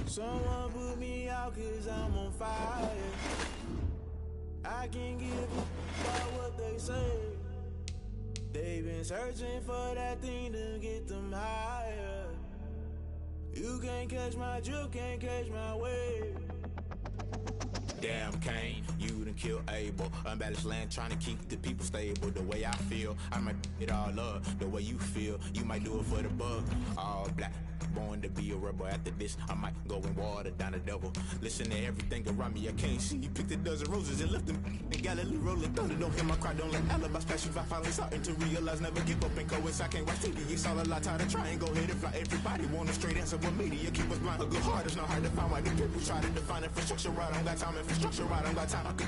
Someone put me out cause I'm on fire. I can't give a about what they say. They've been searching for that thing to get them higher. You can't catch my drift, can't catch my wave. Damn Kane, you done killed Abel. Unbalanced land trying to keep the people stable. The way I feel, I might it all up. The way you feel, you might do it for the bug. All black, born to be a rebel. After this, I might go and water down the devil. Listen to everything around me, I can't see. Picked a dozen roses and left them in Galilee rolling thunder. Don't hear my cry, don't let alibis pass you. I finally starting to realize, never give up and coincide. Can't watch TV, it's all a lot. Tired of trying, go ahead and fly. Everybody want a straight answer with media. Keep us blind, a good heart is not hard to find. Why the people try to define infrastructure right? I don't got time, infrastructure right, I don't got time. I could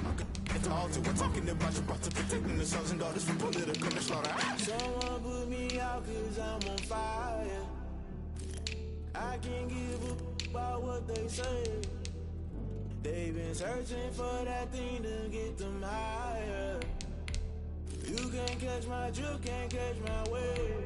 at the altar, we're talking about you, about to protecting the sons and daughters from political slaughter. Someone put me out cause I'm on fire. I can't give a about what they say. They've been searching for that thing to get them higher. You can't catch my drift, can't catch my wave.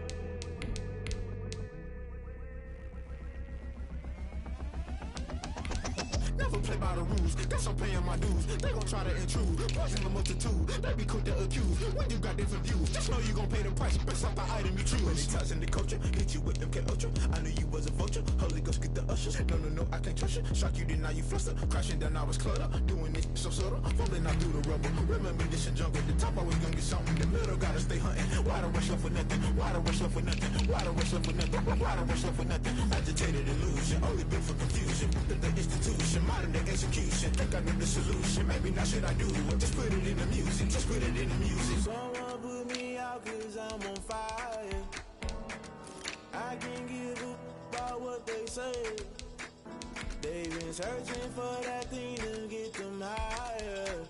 Never play by the rules, guess I'm paying my dues. They gon' try to intrude, poison the multitude. They be quick to accuse, when you got different views. Just know you gon' pay the price, best off the item you choose. Many times in the culture, hit you with them K Ultra. I knew you was a vulture, Holy Ghost get the usher. cautious. No, I can't trust you. Shock you, then now you fluster. Crashing down, I was cluttered. Doing this so subtle. Falling out through the rubble. Remember this in jungle. The top always gonna get something. The middle gotta stay hunting. Why the rush up for nothing? Why the rush up for nothing? Why the rush up for nothing? Why the rush up for nothing? Agitated illusion. Only built for confusion. The institution. Modern day execution. Think I know the solution. Maybe now should I do it? Just put it in the music. Just put it in the music. Someone put me out 'cause I'm on fire. I can't give a about what they say. They've been searching for that thing to get them higher.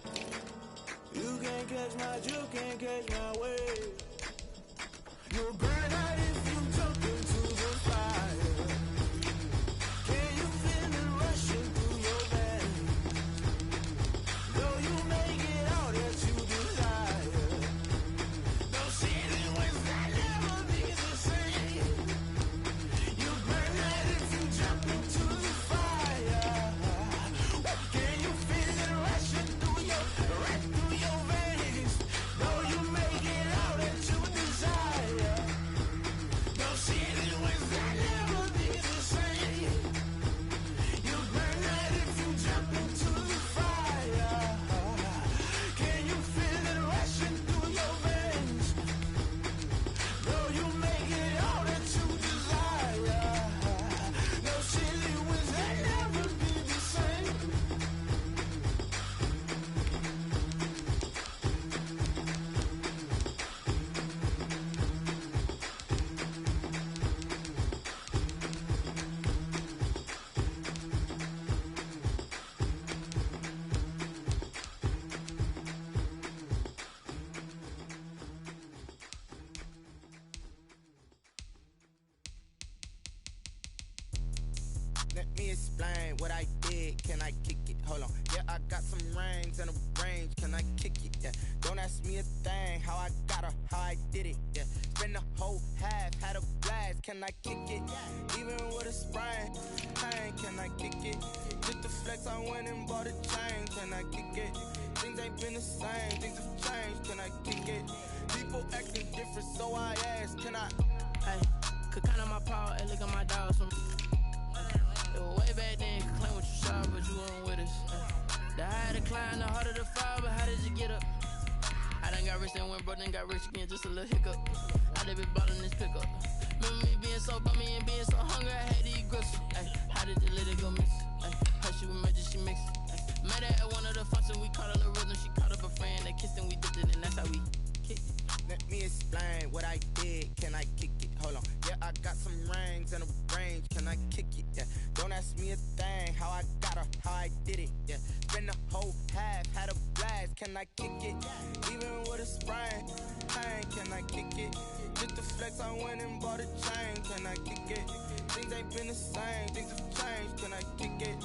You can't catch my drift, can't catch my wave. You'll burn out if you jump into the fire. Can you feel it rushing through your veins? Though you make it all that you desire. No ceiling was that never be the same. You burn out if you jump into the fire. Can you feel it rushing through your veins? Though you make it all that you desire. No ceiling was that never be the same. You burn out if you jump into the fire. Can you feel it rushing through your veins? Though you make it all that you desire. No ceiling was that never be the same. Let me explain what I did. Can I kick it? Hold on. Yeah, I got some rings and a range. Can I kick it? Yeah. Don't ask me a thing. How I got her, how I did it. Yeah. Spend the whole half, had a blast. Can I kick it? Even with a sprain. Hey, can I kick it? Just the flex, I went and bought a chain. Can I kick it? Things ain't been the same. Things have changed. Can I kick it? People acting different, so I ask. Can I? Hey, could count on my power and look at my dogs from. It was way back then, could claim what you saw, but you weren't with us. The higher the climb, the harder the fall, but how did you get up? I done got rich, then went broke, then got rich again, just a little hiccup. I done been ballin' this pickup. Remember me being so bummy and being so hungry, I had to eat gristle. Ay, how did you let it go miss? Ay, her she was magic, she mixed. Met her at one of the functions, we caught a little rhythm, she caught up a friend, they kissed and we dipped it, and that's how we kicked it. Let me explain what I did. Can I kick it? Hold on. Yeah, I got some rings and a range. Can I kick it? Yeah. Don't ask me a thing. How I got her, how I did it. Yeah. Spend the whole half, had a blast. Can I kick it? Even with a sprain. Hey, can I kick it? Just the flex, I went and bought a chain. Can I kick it? Things ain't been the same. Things have changed. Can I kick it?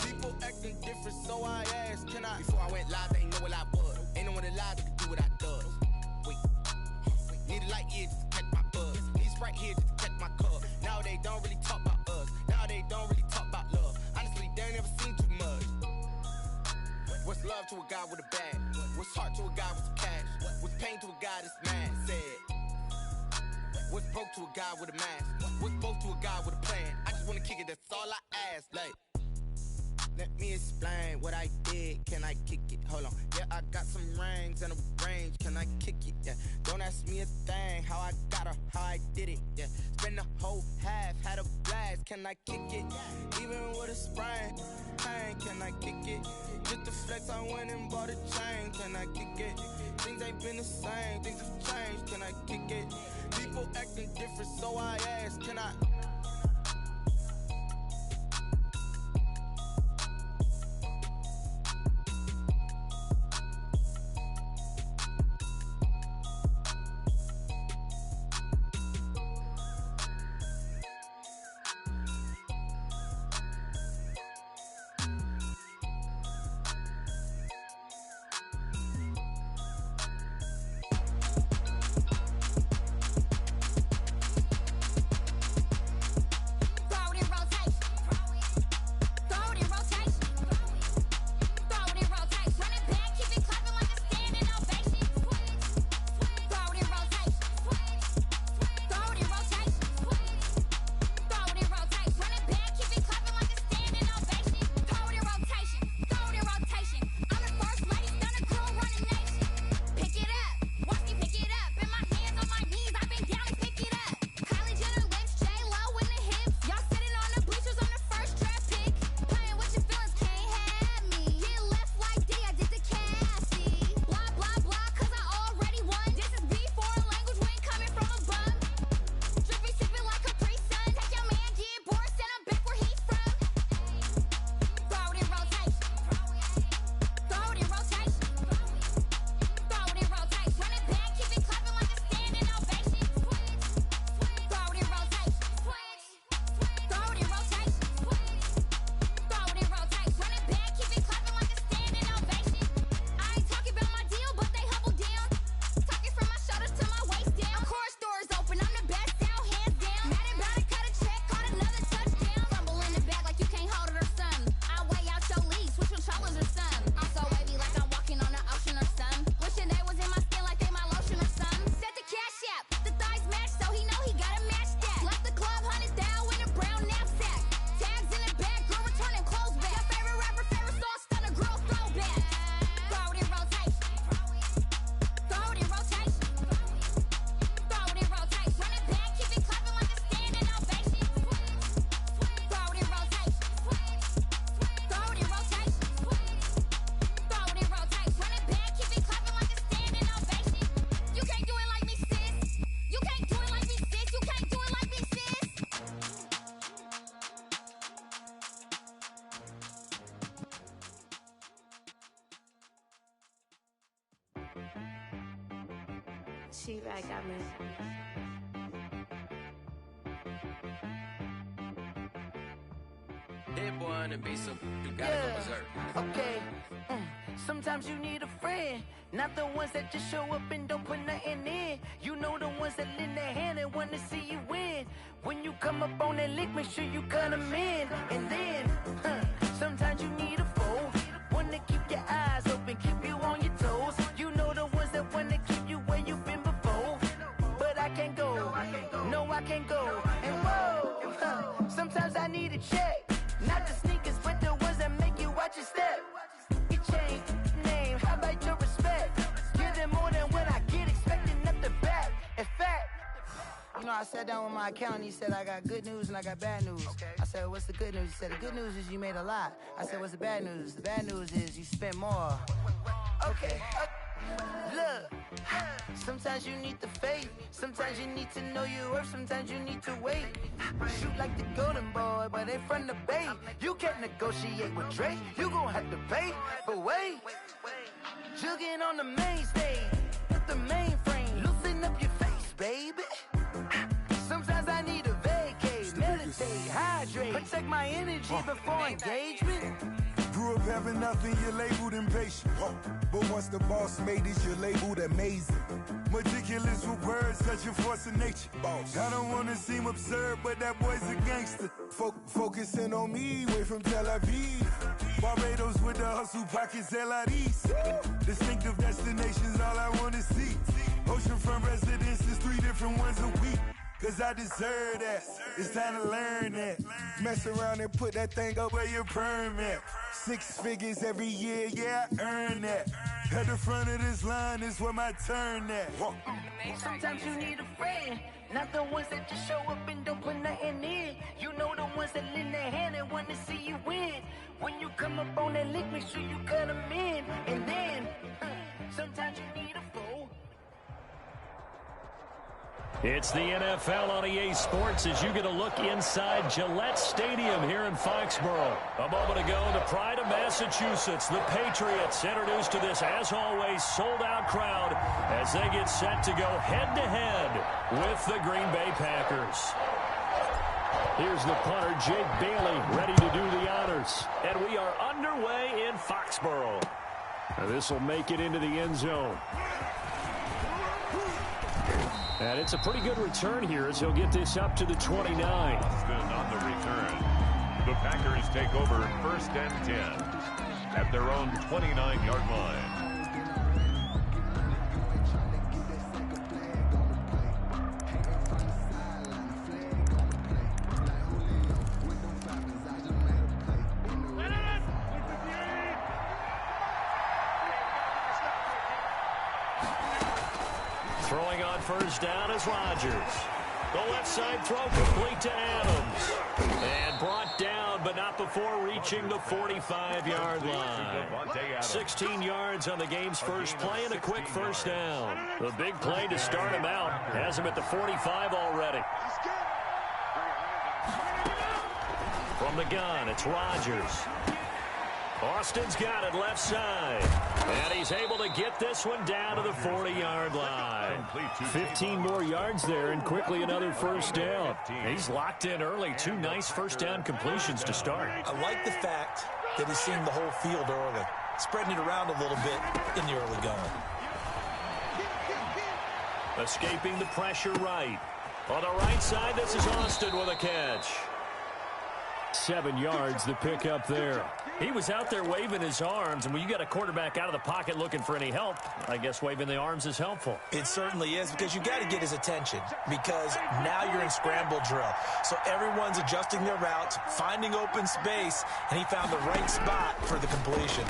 People acting different, so I asked. Can I? Before I went live, they ain't know what I was. Ain't no one alive that could do what I does. Need a light here just to catch my buzz. Need Sprite here just to catch my cup. Now they don't really talk about us. Now they don't really talk about love. Honestly, they ain't never seen too much. What's love to a guy with a bag? What's heart to a guy with some cash? What's pain to a guy that's mad? Said. What's broke to a guy with a mask? What's both to a guy with a plan? I just wanna kick it, that's all I ask. Like, let me explain what I did. Can I kick it? Hold on. Yeah, I got some rings and a range. Can I kick it? Yeah. Don't ask me a thing. How I got her, how I did it. Yeah. Spend the whole half, had a blast. Can I kick it? Even with a sprain. Hey, can I kick it? Just the flex, I went and bought a chain. Can I kick it? Things ain't been the same. Things have changed. Can I kick it? People acting different, so I ask. Can I? T-Bag got me. Hit one and be so you gotta go berserk. Okay. Sometimes you need a friend, not the ones that just show up and don't put nothing in. You know the ones that lend their hand and want to see you win. When you come up on that lick, make sure you cut them in. And then, sometimes you need a foe, one to keep your eyes open, keep you on your toes. You know the ones that want to keep you where you've been before. But I can't go, no I can't go. And whoa, sometimes I need a check, not the sneakers, but the ones that make you watch your step. Your chain, name, how about your respect? Give them more than what I get, expecting up the back. In fact, you know, I sat down with my accountant. He said, I got good news and I got bad news. Okay. I said, what's the good news? He said, the good news is you made a lot. I said, what's the bad news? The bad news is you spent more. Okay. Look, sometimes you need the faith. Sometimes you need to know your worth. Sometimes you need to wait. Shoot like the golden boy, but they from the bay. You can't negotiate with Drake. You gon' have to pay. But wait, jugging on the main stage with the mainframe. Loosen up your face, baby. Sometimes I need a vacate, meditate, hydrate, protect my energy before engagement. Grew up having nothing, you're labeled impatient. But once the boss made it, you're labeled amazing. Meticulous with words, such a force of nature. I don't wanna seem absurd, but that boy's a gangster. Focusing on me, way from Tel Aviv. Barbados with the hustle pockets, LIDs. Distinctive destinations, all I wanna see. Oceanfront residences, 3 different ones a week. Cause I deserve that, it's time to learn that. Mess around and put that thing up where your permit. 6 figures every year, yeah, I earn that. At the front of this line is where my turn at. Sometimes you need a friend, not the ones that just show up and don't put nothing in. You know the ones that lend their hand and want to see you win. When you come up on that lick, make sure you cut them in. And then, sometimes you need a foe. It's the NFL on EA Sports as you get a look inside Gillette Stadium here in Foxborough. A moment ago, the pride of Massachusetts, the Patriots, introduced to this, as always, sold-out crowd as they get set to go head-to-head with the Green Bay Packers. Here's the punter, Jake Bailey, ready to do the honors. And we are underway in Foxborough. This will make it into the end zone. And it's a pretty good return here as he'll get this up to the 29. On the return, the Packers take over 1st and 10 at their own 29-yard line. Throwing on 1st down is Rodgers. The left side throw complete to Adams. And brought down, but not before reaching the 45-yard line. 16 yards on the game's first play and a quick 1st down. The big play to start him out has him at the 45 already. From the gun, it's Rodgers. Austin's got it left side. And he's able to get this one down to the 40-yard line. 15 more yards there and quickly another 1st down. He's locked in early. 2 nice 1st down completions to start. I like the fact that he's seeing the whole field early, spreading it around a little bit in the early going. Escaping the pressure right. On the right side, this is Austin with a catch. 7 yards, the pickup there. He was out there waving his arms, and when you got a quarterback out of the pocket looking for any help, I guess waving the arms is helpful. It certainly is, because you got to get his attention, because now you're in scramble drill. So everyone's adjusting their routes, finding open space, and he found the right spot for the completion.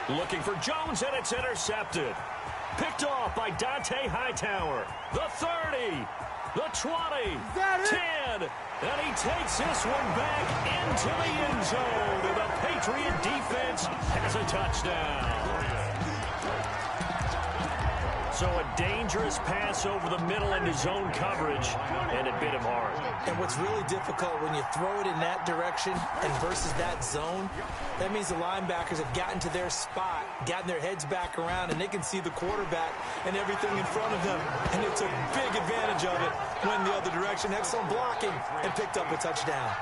Looking for Jones, and it's intercepted. Picked off by Dante Hightower. The 30. The 20, 10, and he takes this one back into the end zone. And the Patriot defense has a touchdown. So a dangerous pass over the middle into zone coverage, and it bit him hard. And what's really difficult when you throw it in that direction and versus that zone, that means the linebackers have gotten to their spot, gotten their heads back around, and they can see the quarterback and everything in front of them. And they took big advantage of it, went the other direction, excellent blocking, and picked up a touchdown.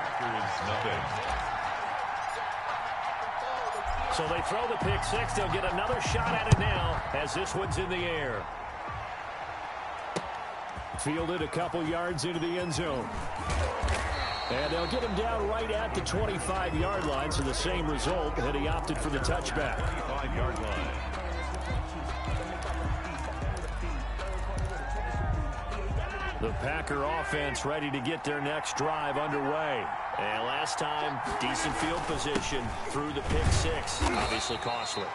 So they throw the pick six. They'll get another shot at it now as this one's in the air. Fielded a couple yards into the end zone. And they'll get him down right at the 25-yard line, so the same result that he opted for the touchback. 25-yard line. The Packer offense ready to get their next drive underway. And last time, decent field position through the pick six. Obviously costly.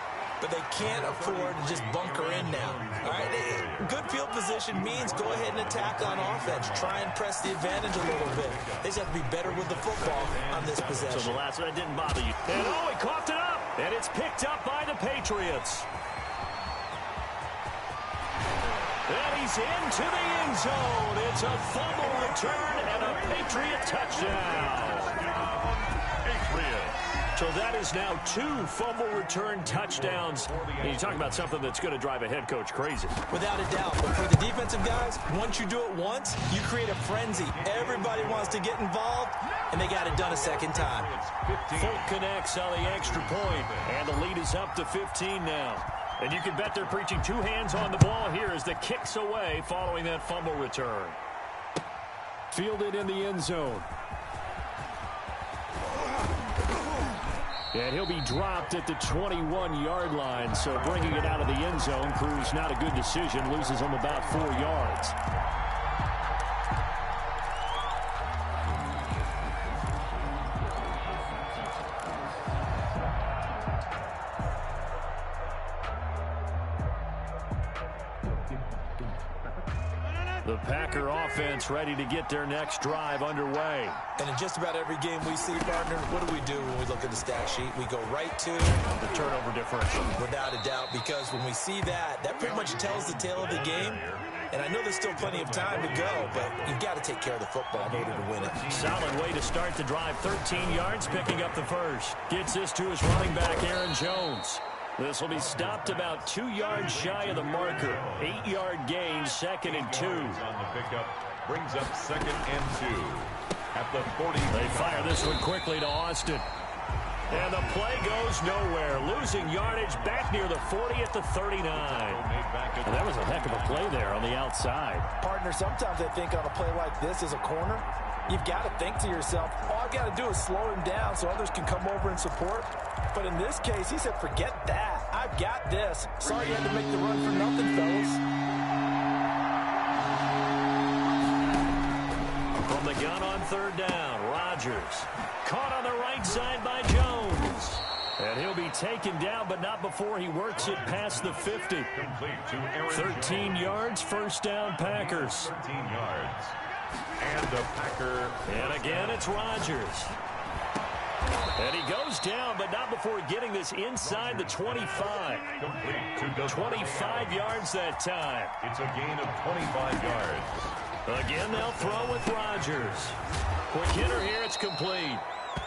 But they can't afford to just bunker in now. All right, good field position means go ahead and attack on offense. Try and press the advantage a little bit. They just have to be better with the football on this possession. So the last one didn't bother you. And oh, he coughed it up. And it's picked up by the Patriots. And he's into the end zone. It's a fumble return and a Patriot touchdown. Patriots. So that is now 2 fumble return touchdowns. And you talk about something that's going to drive a head coach crazy. Without a doubt. But for the defensive guys, once you do it once, you create a frenzy. Everybody wants to get involved, and they got it done a second time. Folk connects on the extra point, and the lead is up to 15 now. And you can bet they're preaching 2 hands on the ball here as the kick's away following that fumble return. Fielded in the end zone. And he'll be dropped at the 21-yard line, so bringing it out of the end zone proves not a good decision, loses him about 4 yards. The Packer offense ready to get their next drive underway. And in just about every game we see, partner, what do we do when we look at the stat sheet? We go right to the turnover differential. Without a doubt, because when we see that, that pretty much tells the tale of the game. And I know there's still plenty of time to go, but you've got to take care of the football in order to win it. Solid way to start the drive. 13 yards, picking up the first. Gets this to his running back, Aaron Jones. This will be stopped about 2 yards shy of the marker. 8-yard gain, 2nd and 2. On the pickup, brings up 2nd and 2. At the 40. They fire this one quickly to Austin. And the play goes nowhere. Losing yardage back near the 40 at the 39. And that was a heck of a play there on the outside. Partner, sometimes I think on a play like this as a corner, you've got to think to yourself, all I've got to do is slow him down so others can come over and support. But in this case, he said, forget that. I've got this. Sorry you had to make the run for nothing, fellas. From the gun on 3rd down, Rodgers. Caught on the right side by Jones. And he'll be taken down, but not before he works it past the 50. 13 yards, 1st down, Packers. 13 yards. And the Packer. And again, it's Rodgers. And he goes down, but not before getting this inside the 25. 25 yards that time. It's a gain of 25 yards. Again, they'll throw with Rodgers. Quick hitter here, it's complete.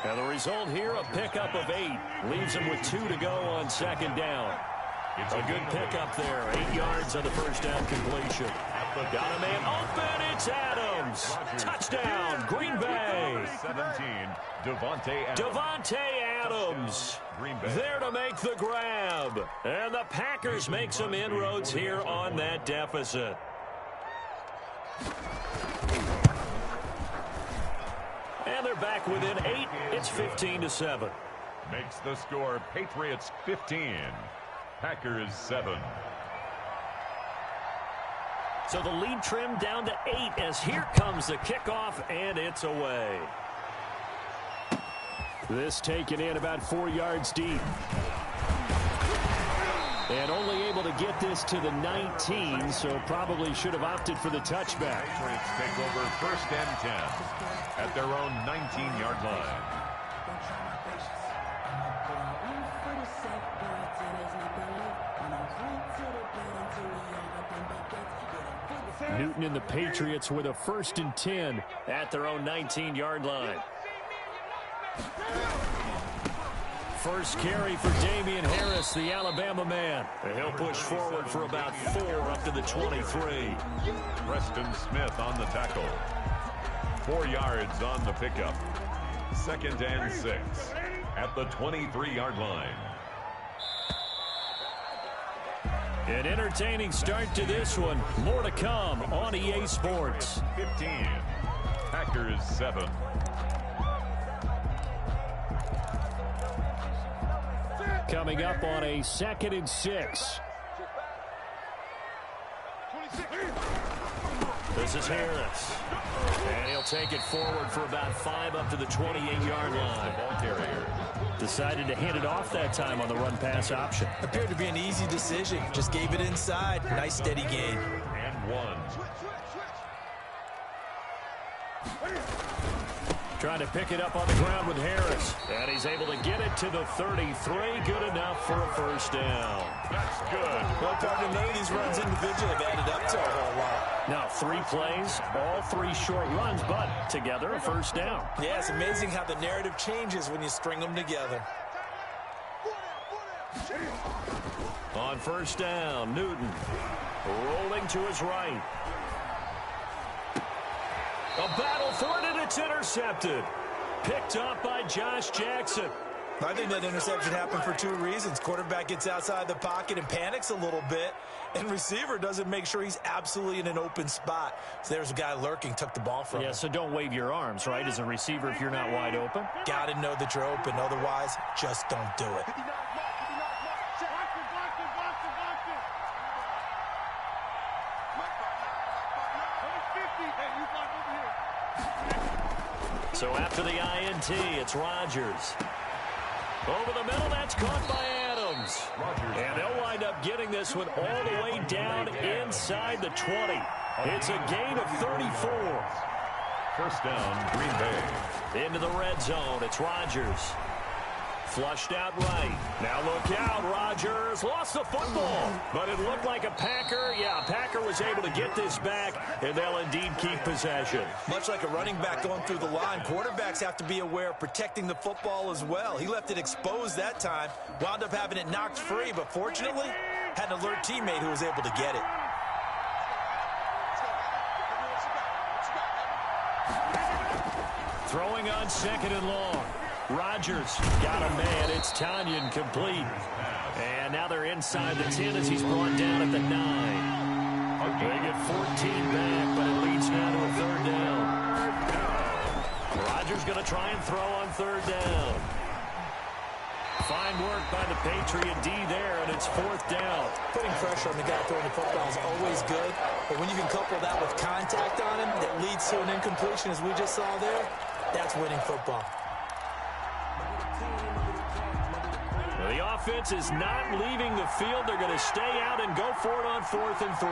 And the result here, a pickup of 8. Leaves him with 2 to go on 2nd down. It's a good pickup there. 8 yards on the 1st down completion. Got a man open. It's Adams. Touchdown, Green Bay. 17, Devontae Adams. Green Bay. There to make the grab. And the Packers make some inroads here on that deficit. And they're back within 8. It's 15-7. Makes the score Patriots 15, Packers 7. So the lead trimmed down to 8 as here comes the kickoff, and it's away. This taken in about 4 yards deep. And only able to get this to the 19, so probably should have opted for the touchback. Patriots take over 1st and 10 at their own 19-yard line. Newton and the Patriots with a 1st and 10 at their own 19-yard line. First carry for Damian Harris, the Alabama man. And he'll push forward for about 4 up to the 23. Preston Smith on the tackle. 4 yards on the pickup. 2nd and 6 at the 23-yard line. An entertaining start to this one. More to come on EA Sports. 15. Packers 7. Coming up on a 2nd and 6. This is Harris. And he'll take it forward for about 5 up to the 28-yard line. Ball carrier decided to hand it off that time on the run-pass option. Appeared to be an easy decision. Just gave it inside. Nice, steady gain. And 1. Trying to pick it up on the ground with Harris. And he's able to get it to the 33. Good enough for a 1st down. That's good. Well, partner, none of these runs individually have added up to a whole lot. Now 3 plays, all 3 short runs, but together a 1st down. Yeah, it's amazing how the narrative changes when you string them together. On 1st down, Newton rolling to his right. A battle for it, and it's intercepted. Picked up by Josh Jackson. I think that interception happened for 2 reasons. Quarterback gets outside the pocket and panics a little bit, and receiver doesn't make sure he's absolutely in an open spot. So there's a guy lurking, took the ball from him. Yeah, so don't wave your arms, right, as a receiver if you're not wide open. Got to know that you're open. Otherwise, just don't do it. So after the INT, it's Rodgers. Over the middle, that's caught by Adams. And they'll wind up getting this one all the way down inside the 20. It's a gain of 34. 1st down, Green Bay. Into the red zone, it's Rodgers. Flushed out right. Now look out, Rodgers lost the football. But it looked like a Packer. Yeah, Packer was able to get this back, and they'll indeed keep possession. Much like a running back going through the line, quarterbacks have to be aware of protecting the football as well. He left it exposed that time, wound up having it knocked free, but fortunately, had an alert teammate who was able to get it. Throwing on 2nd and long. Rodgers got a man. It's Tanyan complete. And now they're inside the 10 as he's brought down at the 9. They get 14 back, but it leads now to a 3rd down. Rodgers going to try and throw on 3rd down. Fine work by the Patriot D there, and it's 4th down. Putting pressure on the guy throwing the football is always good, but when you can couple that with contact on him that leads to an incompletion, as we just saw there, that's winning football. The offense is not leaving the field. They're going to stay out and go for it on 4th and 3.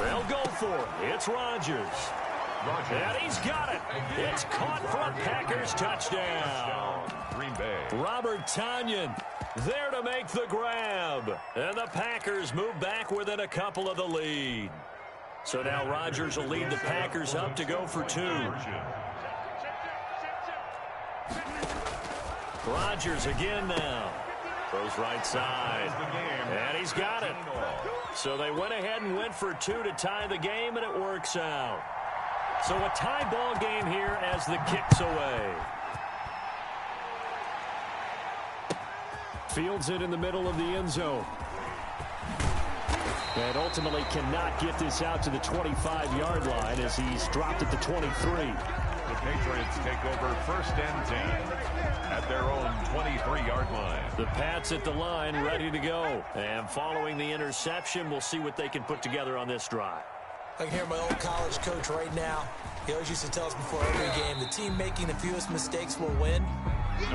They'll go for it. It's Rodgers. And he's got it. It's caught for a Packers touchdown. Green Bay. Robert Tanyan there to make the grab. And the Packers move back within a couple of the lead. So now Rodgers will lead the Packers up to go for 2. Rodgers again now. Throws right side. And he's got it. So they went ahead and went for 2 to tie the game, and it works out. So a tie ball game here as the kick's away. Fields it in the middle of the end zone. And ultimately cannot get this out to the 25-yard line as he's dropped at the 23. The Patriots take over 1st and 10 at their own 23-yard line. The Pats at the line, ready to go. And following the interception, we'll see what they can put together on this drive. I can hear my old college coach right now. He always used to tell us before every game, the team making the fewest mistakes will win.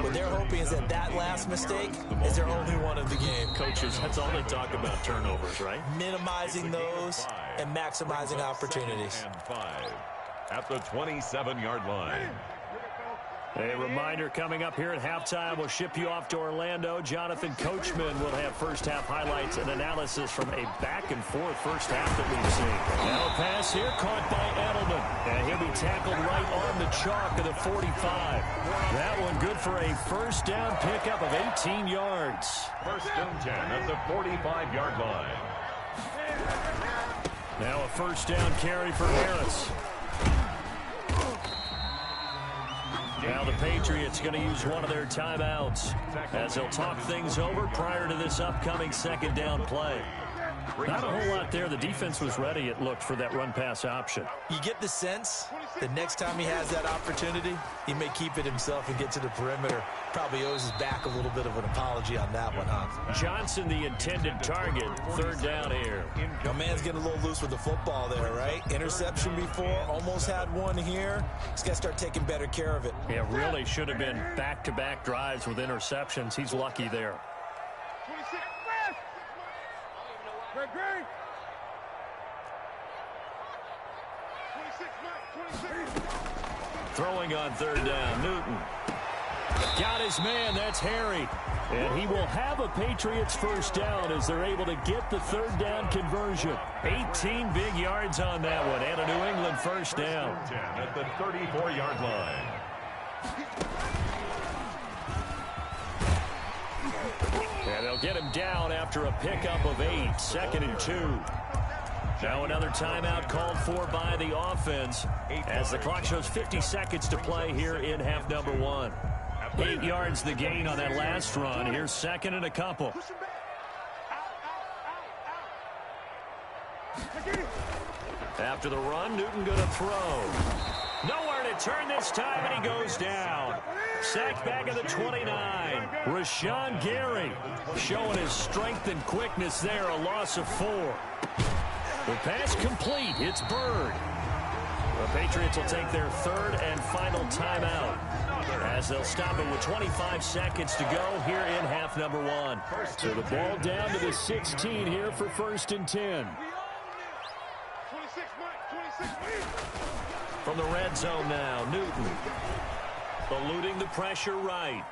What they're hoping is that that last mistake is their only one of the game. Coaches, that's all they talk about, turnovers, right? Minimizing those and maximizing opportunities. And 5 at the 27-yard line. A reminder coming up here at halftime. We'll ship you off to Orlando. Jonathan Coachman will have first-half highlights and analysis from a back-and-forth first half that we've seen. Now a pass here caught by Edelman. And he'll be tackled right on the chalk of the 45. That one good for a first down pickup of 18 yards. First and 10 at the 45-yard line. Now a first down carry for Harris. Now the Patriots going to use one of their timeouts as they'll talk things over prior to this upcoming second down play. Not a whole lot there. The defense was ready, it looked, for that run-pass option. You get the sense that next time he has that opportunity, he may keep it himself and get to the perimeter. Probably owes his back a little bit of an apology on that one, huh? Johnson, the intended target. Third down here. My man's getting a little loose with the football there, right? Interception before, almost had one here. He's got to start taking better care of it. Yeah, really should have been back-to-back drives with interceptions. He's lucky there. Throwing on third down, Newton. Got his man, that's Harry. And he will have a Patriots first down as they're able to get the third down conversion. 18 big yards on that one, and a New England first down. 10 at the 34-yard line. And they'll get him down after a pickup of 8, second and 2. Now another timeout called for by the offense as the clock shows 50 seconds to play here in half number 1. 8 yards the gain on that last run. Here's second and a couple. After the run, Newton going to throw. Nowhere to turn this time, and he goes down. Sacked back at the 29. Rashawn Gary showing his strength and quickness there, a loss of 4. The pass complete. It's Bird. The Patriots will take their third and final timeout as they'll stop it with 25 seconds to go here in half number 1. So the ball down to the 16 here for first and 10. From the red zone now, Newton eluding the pressure right.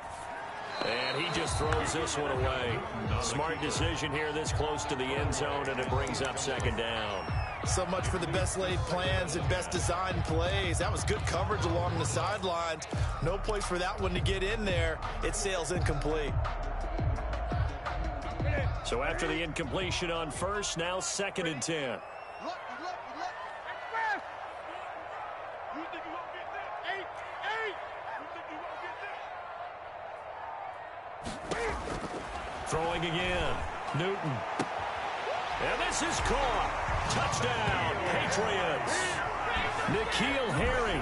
And he just throws this one away. Smart decision here this close to the end zone, and it brings up second down. So much for the best laid plans and best designed plays. That was good coverage along the sidelines. No place for that one to get in there. It sails incomplete. So after the incompletion on first, now second and 10. Throwing again, Newton. And this is caught. Touchdown, Patriots. N'Keal Harry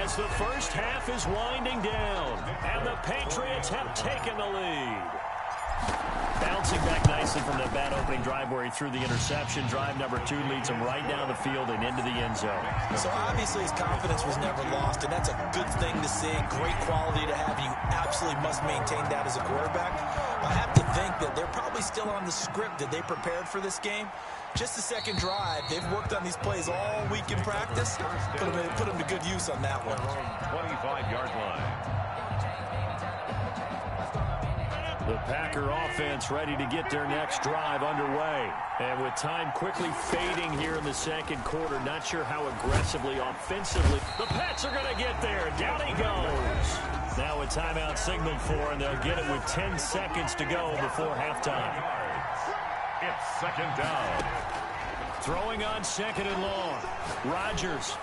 as the first half is winding down. And the Patriots have taken the lead. Bouncing back nicely from that bad opening drive where he threw the interception. Drive number 2 leads him right down the field and into the end zone. So obviously his confidence was never lost, and that's a good thing to see. Great quality to have. You absolutely must maintain that as a quarterback. I have to think that they're probably still on the script that they prepared for this game. Just the second drive. They've worked on these plays all week in practice. Put them to good use on that one. 25-yard line. The Packer offense ready to get their next drive underway. And with time quickly fading here in the second quarter, not sure how aggressively, offensively. The Pats are going to get there. Down he goes. Now a timeout signaled for, and they'll get it with 10 seconds to go before halftime. It's second down. Throwing on second and long. Rodgers.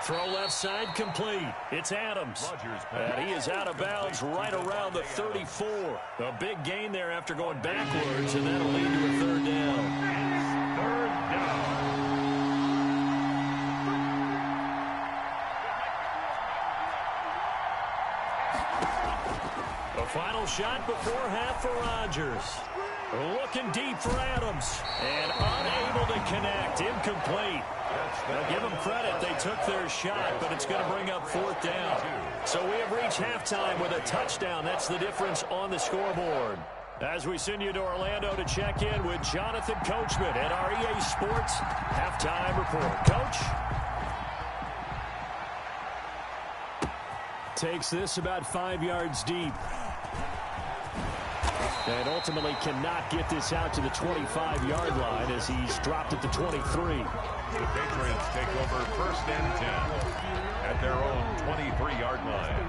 Throw left side complete. It's Adams. And he is out of bounds right around the 34. A big gain there after going backwards, and that'll lead to a third down. Third down. A final shot before half for Rodgers. Looking deep for Adams. And unable to connect. Incomplete. Now give them credit. They took their shot, but it's going to bring up fourth down. So we have reached halftime with a touchdown. That's the difference on the scoreboard. As we send you to Orlando to check in with Jonathan Coachman at our EA Sports Halftime Report. Coach? Takes this about 5 yards deep. And ultimately cannot get this out to the 25-yard line as he's dropped it to 23. The Patriots take over 1st and 10 at their own 23-yard line.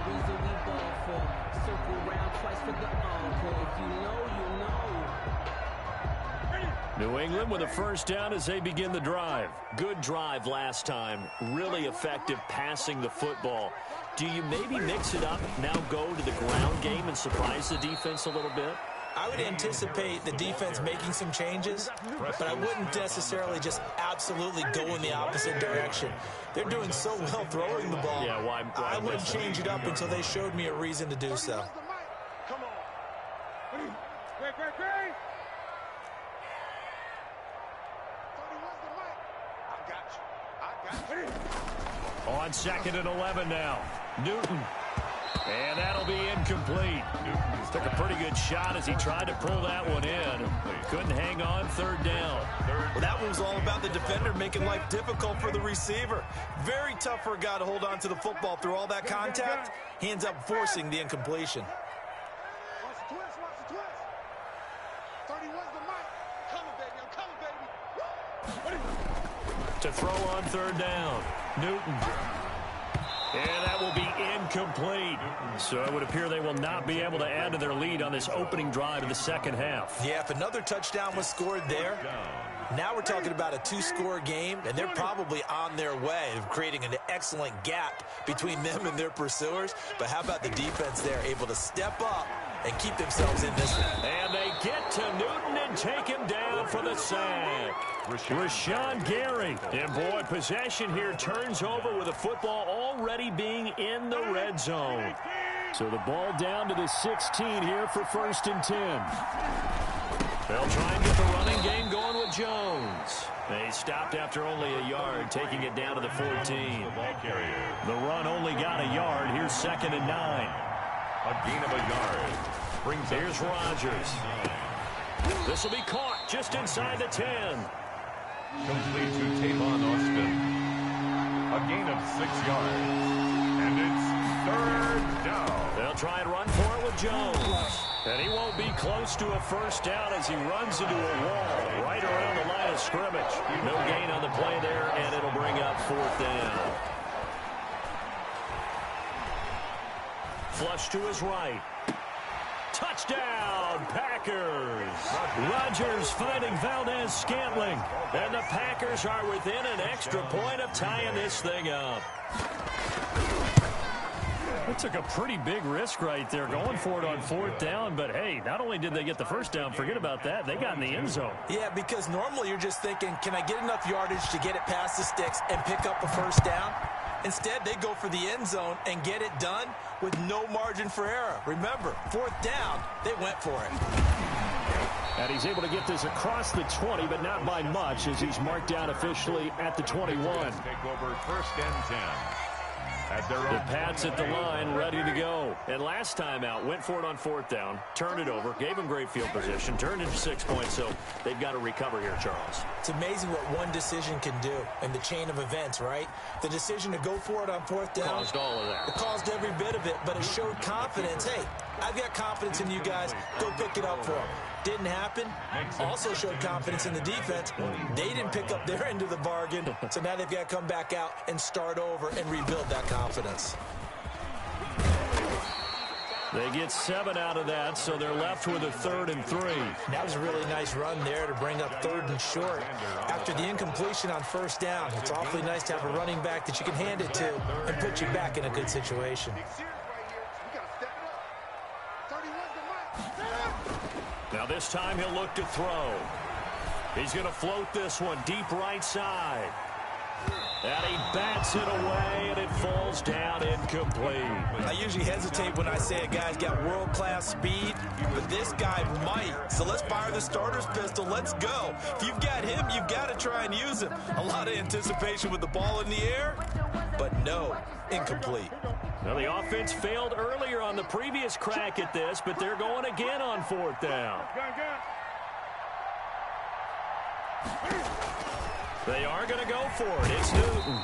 New England with a first down as they begin the drive. Good drive last time. Really effective passing the football. Do you maybe mix it up, now go to the ground game and surprise the defense a little bit? I would anticipate the defense making some changes, but I wouldn't necessarily just absolutely go in the opposite direction. They're doing so well throwing the ball. Yeah, why I wouldn't change it up until they showed me a reason to do so. Come on. Great. I got you. On 2nd and 11 now. Newton. And that'll be incomplete. Took a pretty good shot as he tried to pull that one in. Couldn't hang on 3rd down. Well, that one was all about the defender making life difficult for the receiver. Very tough for a guy to hold on to the football through all that contact. He ends up forcing the incompletion. Watch the twist. 31's the mic. I'm coming, baby. To throw on 3rd down. Newton. And that will be incomplete. So it would appear they will not be able to add to their lead on this opening drive of the second half. Yeah, if another touchdown was scored there, now we're talking about a 2-score game, and they're probably on their way of creating an excellent gap between them and their pursuers. But how about the defense there, able to step up and keep themselves in this one? And they get to Newton and take him down for the sack. Rashawn Gary. And boy, possession here turns over with the football already being in the red zone. So the ball down to the 16 here for 1st and 10. They'll try and get the running game going with Jones. They stopped after only a yard, taking it down to the 14. The run only got a yard. Here's 2nd and 9. A gain of a yard. Here's Rodgers. This will be caught just inside the 10. Complete to Tavon Austin. A gain of 6 yards. And it's 3rd down. They'll try and run for it with Jones. And he won't be close to a first down as he runs into a wall right around the line of scrimmage. No gain on the play there, and it'll bring up 4th down. Flush to his right. Touchdown, Packers. Rodgers finding Valdez-Scantling. And the Packers are within an extra point of tying this thing up. It took a pretty big risk right there going for it on 4th down. But, hey, not only did they get the first down, forget about that, they got in the end zone. Yeah, because normally you're just thinking, can I get enough yardage to get it past the sticks and pick up a first down? Instead, they go for the end zone and get it done with no margin for error. Remember, 4th down, they went for it. And he's able to get this across the 20, but not by much, as he's marked down officially at the 21. Take over 1st and 10. The Pats at the line, ready to go. And last time out, went for it on 4th down, turned it over, gave him great field position, turned into 6 points, so they've got to recover here, Charles. It's amazing what one decision can do in the chain of events, right? The decision to go for it on 4th down. Caused all of that. It caused every bit of it, but it showed confidence. Hey, I've got confidence in you guys. Go pick it up for them. Didn't happen. Also showed confidence in the defense. They didn't pick up their end of the bargain, so now they've got to come back out and start over and rebuild that confidence. They get 7 out of that, so they're left with a 3rd and 3. That was a really nice run there to bring up 3rd and short. After the incompletion on 1st down, it's awfully nice to have a running back that you can hand it to and put you back in a good situation. Now this time he'll look to throw. He's going to float this one deep right side. And he bats it away, and it falls down incomplete. I usually hesitate when I say a guy's got world-class speed, but this guy might. So let's fire the starter's pistol. Let's go. If you've got him, you've got to try and use him. A lot of anticipation with the ball in the air, but no, incomplete. Now the offense failed earlier on the previous crack at this, but they're going again on 4th down. They are going to go for it. It's Newton.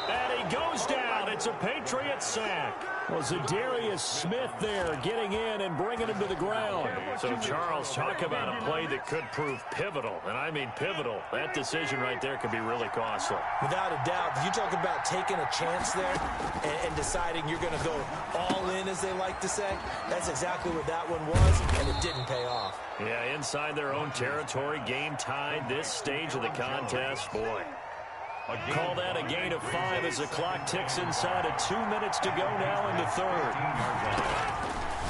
And he goes down. It's a Patriot sack. Well, Zadarius Smith there getting in and bringing him to the ground. So, Charles, talk about a play that could prove pivotal. And I mean pivotal. That decision right there could be really costly. Without a doubt. You talk about taking a chance there and deciding you're going to go all in, as they like to say. That's exactly what that one was, and it didn't pay off. Yeah, inside their own territory, game tied this stage of the contest. Boy. Call that a gain of 5 as the clock ticks inside of 2 minutes to go now in the third.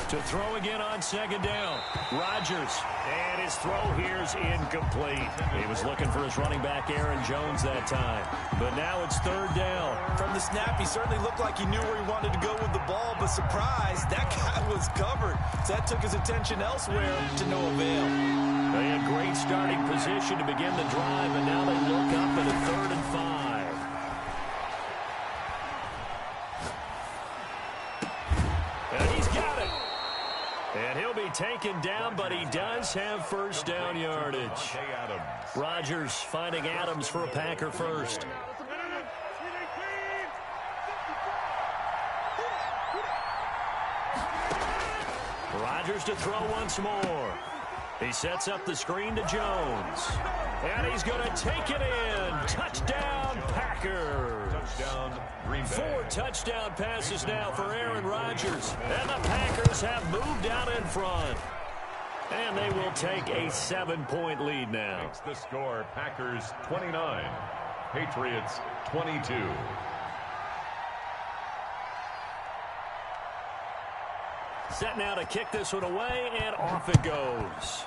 To throw again on second down. Rodgers. And his throw here's incomplete. He was looking for his running back, Aaron Jones, that time. But now it's third down. From the snap, he certainly looked like he knew where he wanted to go with the ball, but surprise, that guy was covered. So that took his attention elsewhere to no avail. They had great starting position to begin the drive, and now they look up at a 3rd and 5. And he's got it. And he'll be taken down, but he does have first down yardage. Rodgers finding Adams for a Packer first. Rodgers to throw once more. He sets up the screen to Jones. And he's going to take it in. Touchdown, Packers. Touchdown, Green Bay. 4 touchdown passes now for Aaron Rodgers. And the Packers have moved out in front. And they will take a 7-point lead now. Makes the score Packers 29, Patriots 22. Set now to kick this one away, and off it goes.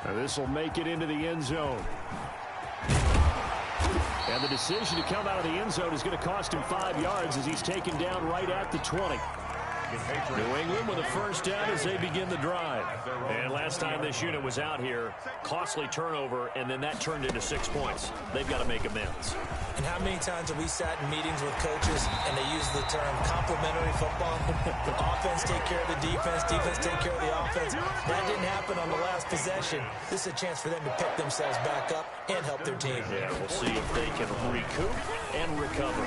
Now this will make it into the end zone. And the decision to come out of the end zone is going to cost him 5 yards as he's taken down right at the 20. New England with a first down as they begin the drive. And last time this unit was out here, costly turnover, and then that turned into 6 points. They've got to make amends. And how many times have we sat in meetings with coaches and they use the term complementary football? The offense take care of the defense take care of the offense. That didn't happen on the last possession. This is a chance for them to pick themselves back up and help their team. Yeah, we'll see if they can recoup and recover.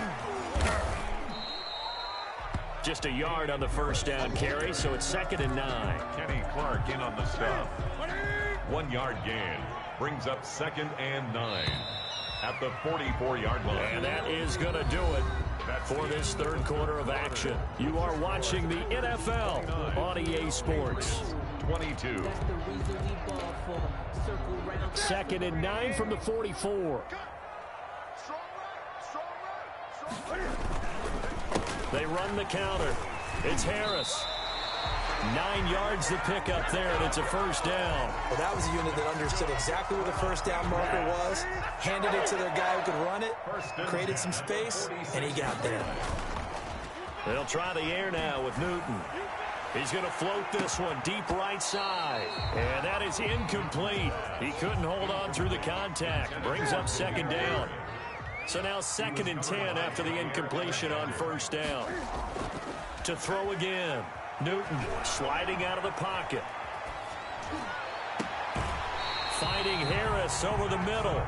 Just a yard on the first down carry, so it's 2nd and 9. Kenny Clark in on the stop. 1 yard gain. Brings up 2nd and 9 at the 44-yard line. And that is going to do it for this third quarter of action. You are watching the NFL on EA Sports. 22. 2nd and 9 from the 44. They run the counter. It's Harris. 9 yards to pick up there, and it's a first down. Well, that was a unit that understood exactly where the first down marker was, handed it to their guy who could run it, created some space, and he got there. They'll try the air now with Newton. He's going to float this one deep right side. And that is incomplete. He couldn't hold on through the contact. Brings up 2nd down. So now 2nd and 10 after the incompletion on first down. To throw again. Newton sliding out of the pocket. Finding Harris over the middle.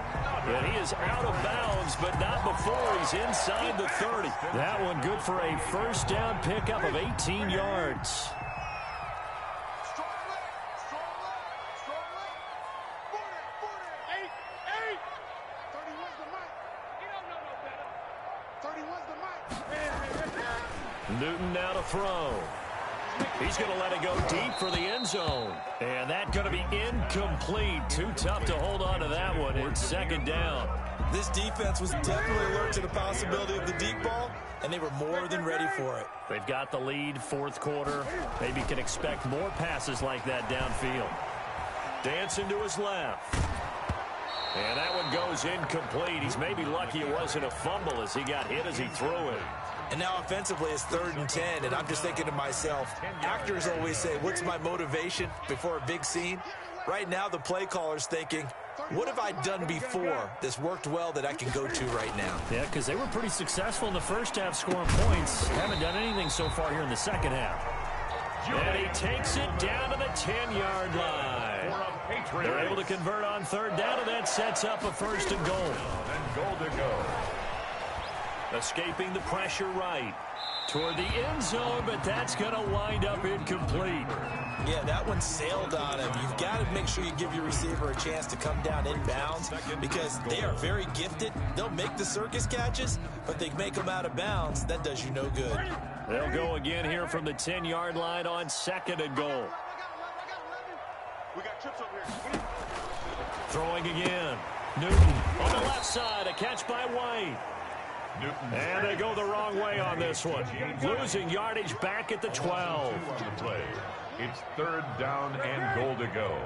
And he is out of bounds, but not before he's inside the 30. That one good for a first down pickup of 18 yards. Newton now to throw. He's going to let it go deep for the end zone. And that's going to be incomplete. Too tough to hold on to that one. It's 2nd down. This defense was definitely alert to the possibility of the deep ball, and they were more than ready for it. They've got the lead, 4th quarter. Maybe can expect more passes like that downfield. Dancing to his left. And that one goes incomplete. He's maybe lucky it wasn't a fumble as he got hit as he threw it. And now offensively it's 3rd and 10, and I'm just thinking to myself, actors always say, what's my motivation before a big scene? Right now the play caller's thinking, what have I done before that's worked well that I can go to right now? Yeah, because they were pretty successful in the first half scoring points. Haven't done anything so far here in the second half. And he takes it down to the 10-yard line. They're able to convert on third down, and that sets up a first and goal. And goal to go. Escaping the pressure right toward the end zone, but that's going to wind up incomplete. Yeah, that one sailed on him. You've got to make sure you give your receiver a chance to come down inbounds because they are very gifted. They'll make the circus catches, but they make them out of bounds. That does you no good. They'll go again here from the 10-yard line on second and goal. We got trips over here. Throwing again. Newton on the left side. A catch by White. And they go the wrong way on this one. Losing yardage back at the 12. It's third down and goal to go.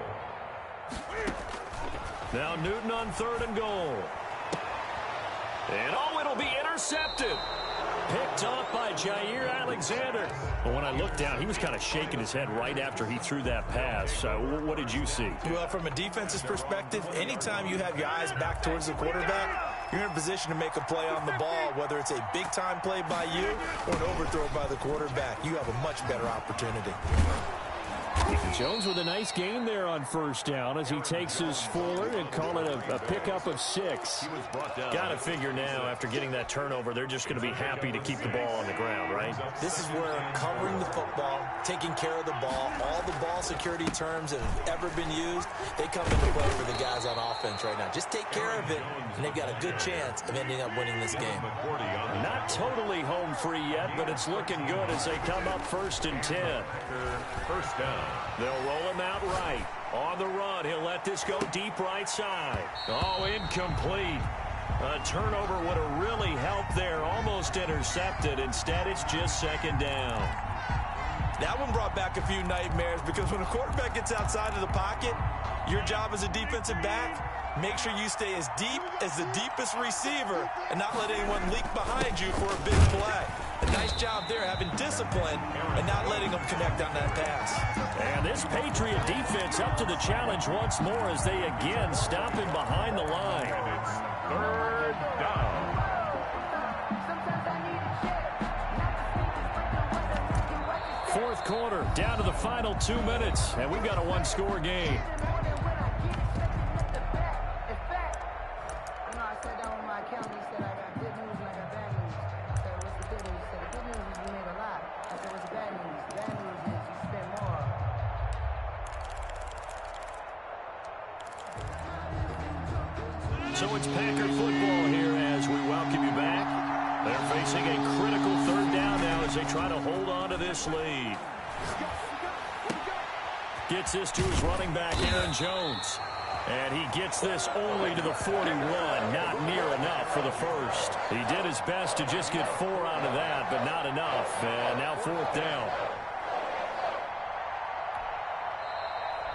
Now Newton on third and goal. And it'll be intercepted. Picked off by Jair Alexander. But when I looked down, he was kind of shaking his head right after he threw that pass. What did you see? Well, from a defense's perspective, anytime you have your eyes back towards the quarterback, you're in a position to make a play on the ball, whether it's a big-time play by you or an overthrow by the quarterback. You have a much better opportunity. Jones with a nice gain there on first down as he takes his forward and call it a pickup of 6. Got to figure now after getting that turnover, they're just going to be happy to keep the ball on the ground, right? This is where covering the football, taking care of the ball, all the ball security terms that have ever been used, they come into play for the guys on offense right now. Just take care of it, and they've got a good chance of ending up winning this game. Not totally home free yet, but it's looking good as they come up first and 10. First down. They'll roll him out right. On the run, he'll let this go deep right side. Oh, incomplete. A turnover would have really helped there. Almost intercepted. Instead, it's just second down. That one brought back a few nightmares because when a quarterback gets outside of the pocket, your job as a defensive back, make sure you stay as deep as the deepest receiver and not let anyone leak behind you for a big play. A nice job there having discipline and not letting them connect on that pass. And this Patriot defense up to the challenge once more as they again stop him behind the line. And it's third down. Fourth quarter, down to the final 2 minutes, and we've got a one-score game. So it's Packer football here as we welcome you back. They're facing a critical third down now as they try to hold on to this lead. Gets this to his running back, Aaron Jones. And he gets this only to the 41. Not near enough for the first. He did his best to just get 4 out of that, but not enough. And now fourth down.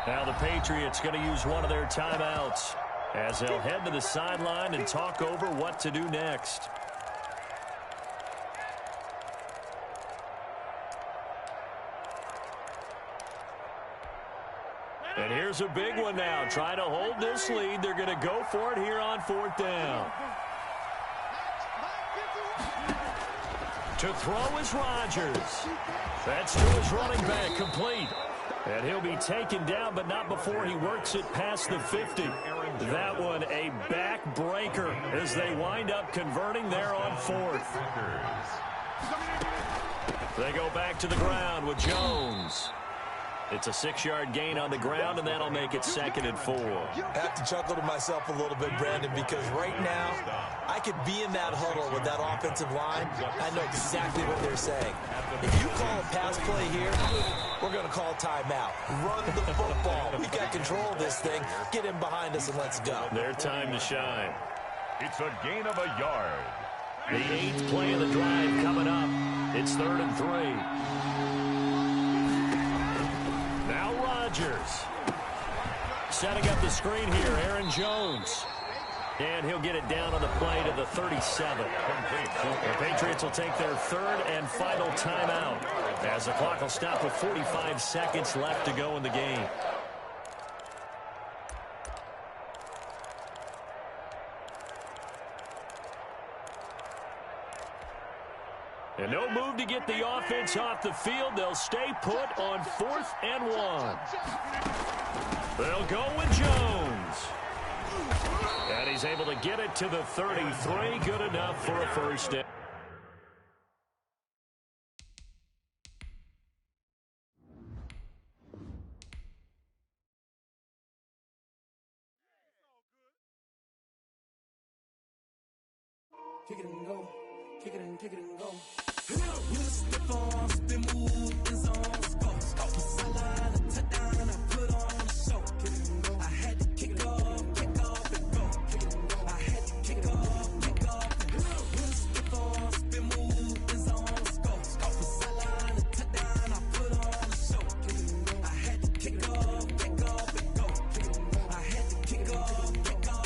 Now the Patriots going to use one of their timeouts as they'll head to the sideline and talk over what to do next. And here's a big one now. Try to hold this lead. They're going to go for it here on fourth down. To throw is Rodgers. That's to his running back, complete. And he'll be taken down, but not before he works it past the 50. That one a backbreaker as they wind up converting there on fourth. They go back to the ground with Jones. It's a 6-yard gain on the ground, and that'll make it 2nd and 4. I have to chuckle to myself a little bit, Brandon, because right now I could be in that huddle with that offensive line. I know exactly what they're saying. If you call a pass play here, we're going to call timeout. Run the football. We've got control of this thing. Get in behind us and let's go. Their time to shine. It's a gain of a yard. The 8th play of the drive coming up. It's 3rd and 3. Now Rodgers. Setting up the screen here, Aaron Jones. And he'll get it down on the play to the 37. The Patriots will take their 3rd and final timeout as the clock will stop with 45 seconds left to go in the game. And no move to get the offense off the field. They'll stay put on 4th and 1. They'll go with Jones. And he's able to get it to the 33. Good enough for a first down. Kick it and go. Kick it and go. With a stiff arm, spin move, in zone, score. Sideline, touchdown, and I put on a show. I had to kick off, and go. I had to kick off, and go. With a stiff arm, spin move, in zone, score. Sideline, touchdown, I put on a show. I had to kick off, and go. I had to kick off, and go.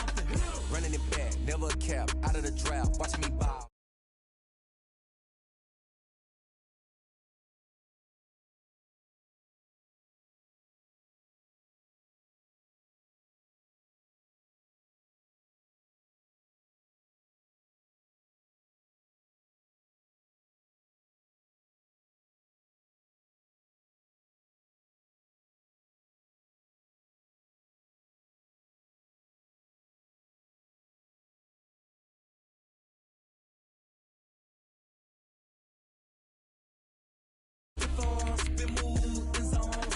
Running it back, never a cap, out of the draft, watch me bow. Spin move, in zone,